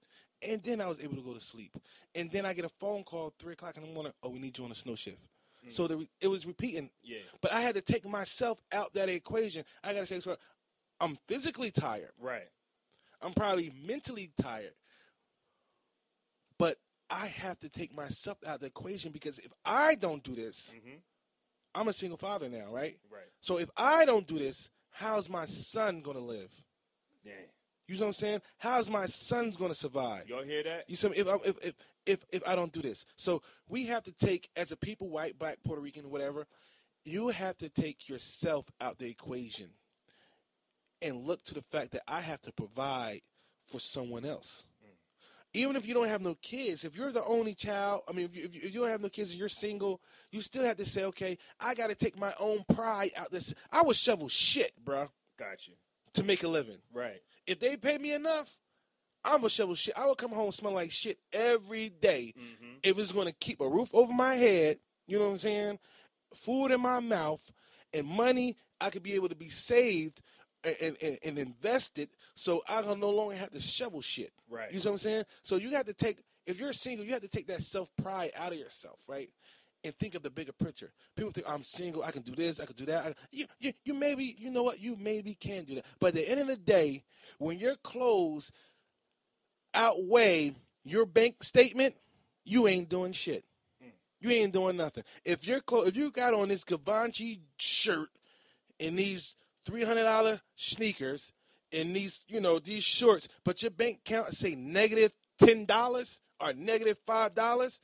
and then I was able to go to sleep. And then I get a phone call at 3 o'clock in the morning, oh, we need you on a snow shift. So it was repeating. Yeah. But I had to take myself out that equation. I got to say, so I'm physically tired. Right. I'm probably mentally tired. But I have to take myself out of the equation because if I don't do this, I'm a single father now, right? Right. So if I don't do this, how's my son going to live? Yeah. You know what I'm saying? How's my son's going to survive? Y'all hear that? You see, if I don't do this. So we have to take, as a people, white, black, Puerto Rican, whatever, you have to take yourself out the equation and look to the fact that I have to provide for someone else. Even if you don't have no kids, if you're the only child, I mean, if you don't have no kids and you're single, you still have to say, okay, I got to take my own pride out this. I would shovel shit, bro. Got you. To make a living. Right. If they pay me enough, I'm going to shovel shit. I would come home smell like shit every day. If it's going to keep a roof over my head, you know what I'm saying, food in my mouth, and money I could be able to be saved and invested so I don't no longer have to shovel shit. Right. You know what I'm saying? So you got to take, if you're single, you have to take that self-pride out of yourself, right? And think of the bigger picture. People think, I'm single, I can do this, I can do that. You maybe, you know what, you maybe can do that. But at the end of the day, when your clothes outweigh your bank statement, you ain't doing shit. You ain't doing nothing. If you got on this Givenchy shirt and these $300 sneakers and these, you know, these shorts, but your bank account say negative $10 or negative $5,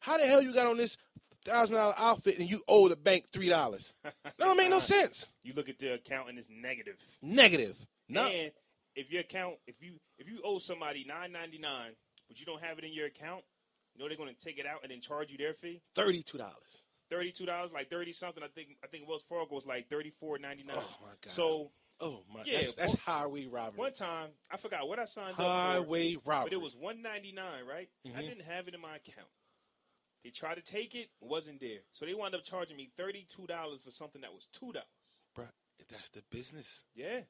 how the hell you got on this $1,000 outfit and you owe the bank $3? No, it make no sense. You look at the account and it's negative. Negative. No. And if your account, if you owe somebody $9.99, but you don't have it in your account, you know they're going to take it out and then charge you their fee. $32. $32, like 30 something. I think Wells Fargo was like $34.99. Oh my God. So, yeah, that's highway robbery. One time, I forgot what I signed up for. Highway robbery. But it was $199, right? I didn't have it in my account. They tried to take it, wasn't there. So they wound up charging me $32 for something that was $2. Bruh, that's the business. Yeah.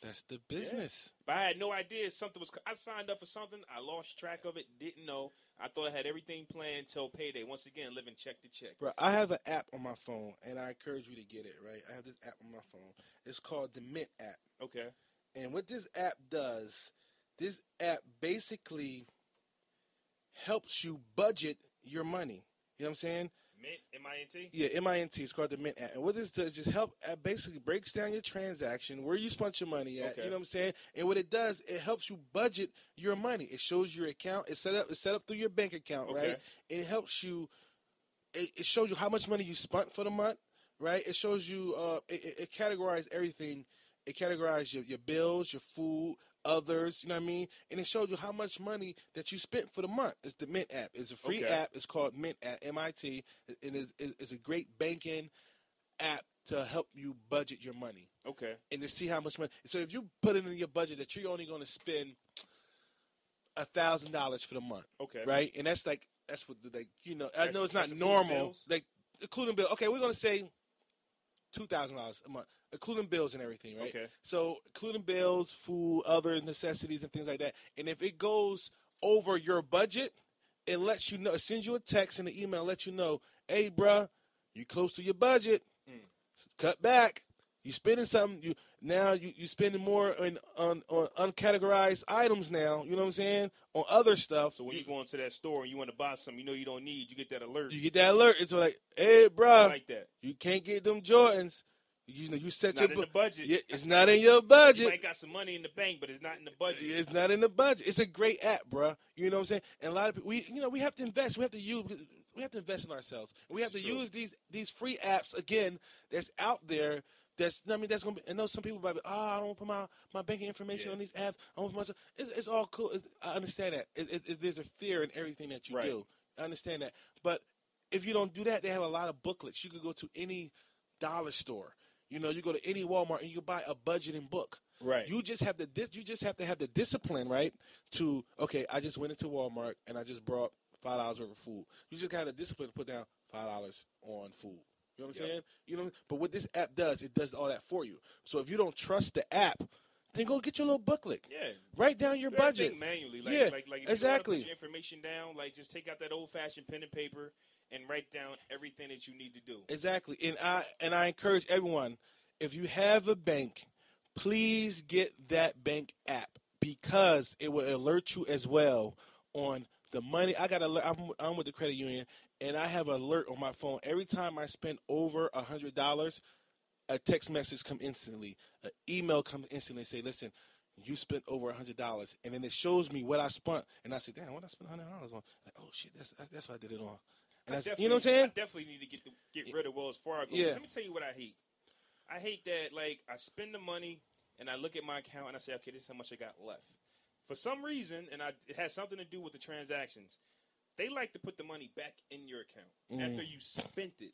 That's the business. Yeah. But I had no idea something was. I signed up for something. I lost track of it. Didn't know. I thought I had everything planned until payday. Once again, living check to check. Bro, I have an app on my phone, and I encourage you to get it, right? I have this app on my phone. It's called the Mint app. Okay. And what this app does, this app basically helps you budget your money. You know what I'm saying? Mint, M-I-N-T? Yeah, M-I-N-T. It's called the Mint app. And what this does is just help, basically breaks down your transaction, where you spent your money at. Okay. You know what I'm saying? And what it does, it helps you budget your money. It shows your account. It's set up through your bank account, okay, right? And it helps you, it shows you how much money you spent for the month, right? It shows you, it categorizes everything. It categorizes your bills, your food, others, you know what I mean? And it shows you how much money that you spent for the month. It's the Mint app. It's a free app. It's called Mint app, M-I-T. And it's a great banking app to help you budget your money. Okay. And to see how much money. So if you put it in your budget that you're only going to spend $1,000 for the month. Okay. Right? And that's what, like, you know, I know it's not normal. Like, including bill. Okay, we're going to say $2,000 a month, including bills and everything, right? Okay. So including bills, food, other necessities, and things like that. And if it goes over your budget, it lets you know. It sends you a text and an email, let you know, hey, bruh, you close to your budget. Cut back. You spending something. You spending more on uncategorized items now. You know what I'm saying? On other stuff. So when you go into that store and you want to buy something you know you don't need, you get that alert. You get that alert. It's like, hey, bro, like that. You can't get them Jordans. You know, you set it's not in the budget. Yeah, it's not in your budget. You might got some money in the bank, but it's not in the budget. It's not in the budget. It's a great app, bro. You know what I'm saying? And a lot of people, we have to invest. We have to use. we have to invest in ourselves. And we have to True. use these free apps again that's out there. That's gonna be. I know some people might be, I don't want to put my banking information on these apps. I don't want to put it's all cool. I understand that. There's a fear in everything that you do. I understand that. But if you don't do that, they have a lot of booklets. You could go to any dollar store. You go to any Walmart and you can buy a budgeting book. Right. You just have to have the discipline, right? To I just went into Walmart and I just brought $5 worth of food. You just got the discipline to put down $5 on food. You know what I'm saying? But what this app does, it does all that for you. So if you don't trust the app, then go get your little booklet. Yeah. Write down your budget manually. Like if exactly. You put your information down, like just take out that old-fashioned pen and paper and write down everything that you need to do. Exactly. And I encourage everyone, if you have a bank, please get that bank app because it will alert you as well on the money. I'm with the credit union, and I have an alert on my phone. Every time I spend over $100, a text message come instantly. An email comes instantly and say, listen, you spent over $100. And then it shows me what I spent. And I say, damn, what I spent $100 on? Like, oh, shit, that's what I did it on. And you know what I'm saying? I definitely need to get rid of Wells Fargo. Yeah. Let me tell you what I hate. I hate that, I spend the money, and I look at my account, and I say, okay, this is how much I got left. For some reason, and it has something to do with the transactions, they like to put the money back in your account after you spent it.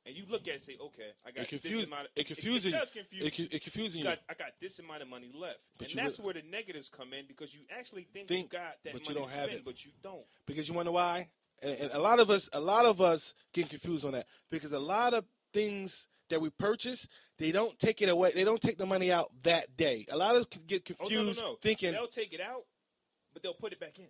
And you look at it and say, okay, I got this amount of... It confuses you. It does confuse you. It confuses you. I got this amount of money left. And that's where the negatives come in because you actually think you got that but money you don't to have spend, it. but you don't. Because you wonder why? And a lot of us get confused on that because a lot of things that we purchase, they don't take it away. They don't take the money out that day. A lot of us get confused thinking they'll take it out, but they'll put it back in.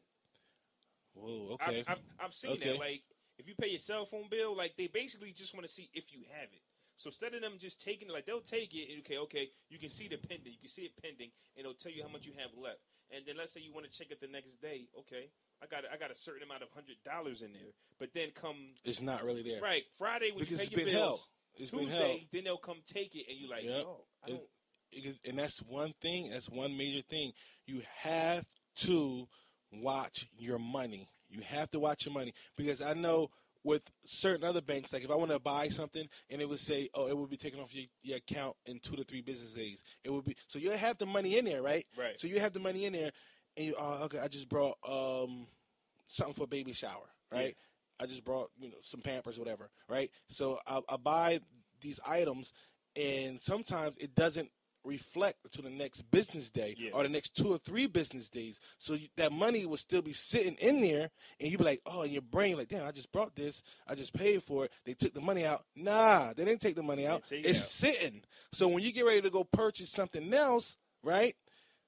Whoa, okay. I've seen that. Like if you pay your cell phone bill, like they basically just want to see if you have it. So instead of them just taking it, like they'll take it and okay, you can see the pending, you can see it pending, and it'll tell you how much you have left. And then let's say you want to check it the next day, okay. I got a certain amount of $100 in there, but then it's not really there. Right, Friday when because you pay your bills, it's Tuesday, been held. Then they'll come take it, and you're like, no, I don't. And that's one thing. That's one major thing. You have to watch your money. You have to watch your money because I know with certain other banks, like if I want to buy something and it would say, it would be taken off your account in 2 to 3 business days. It would be so you have the money in there, right? Right. So you have the money in there. And you, okay, I just brought something for a baby shower, right? Yeah. I just brought some Pampers or whatever, right? So I buy these items, and sometimes it doesn't reflect to the next business day or the next 2 or 3 business days. So that money will still be sitting in there, and you be like, in your brain, like, damn, I just brought this. I just paid for it. They took the money out. Nah, they didn't take the money out. It's sitting. So when you get ready to go purchase something else, right?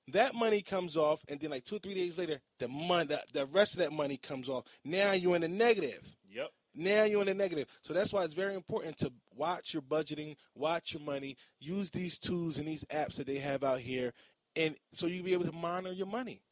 That money comes off, and then like 2 or 3 days later, the rest of that money comes off. Now you're in the negative. Yep. Now you're in the negative. So that's why it's very important to watch your budgeting, watch your money, use these tools and these apps that they have out here, and so you'll be able to monitor your money.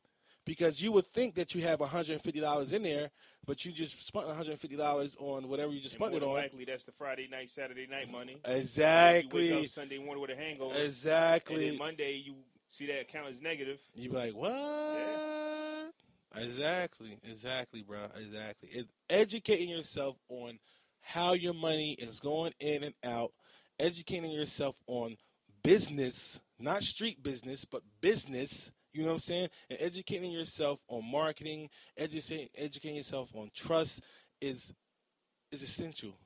Because you would think that you have $150 in there, but you just spent $150 on whatever you just spent it on. Likely that's the Friday night, Saturday night money. Exactly. You wake up Sunday morning with a hangover. Exactly. And then Monday you see that account is negative. You be like, what? Yeah. Exactly, bro. Exactly. Educating yourself on how your money is going in and out. Educating yourself on business, not street business, but business. You know what I'm saying? And educating yourself on marketing, educating yourself on trust is essential.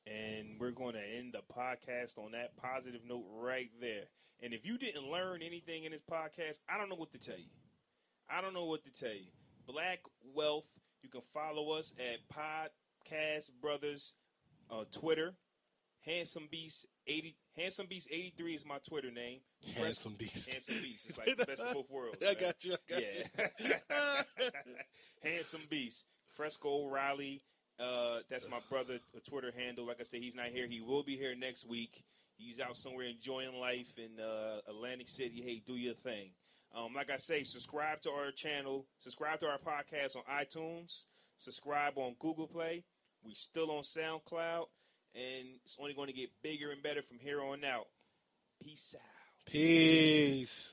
And we're going to end the podcast on that positive note right there. And if you didn't learn anything in this podcast, I don't know what to tell you. Black Wealth. You can follow us at Podcast Brothers on Twitter. Handsome Beast 83 is my Twitter name. Handsome Beast. It's like the best of both worlds. I got you. Handsome Beast. Fresco Riley. That's my brother, a Twitter handle. Like I said, he's not here. He will be here next week. He's out somewhere enjoying life in Atlantic City. Hey, do your thing. Like I say, subscribe to our channel. Subscribe to our podcast on iTunes. Subscribe on Google Play. We're still on SoundCloud. And it's only going to get bigger and better from here on out. Peace out. Peace.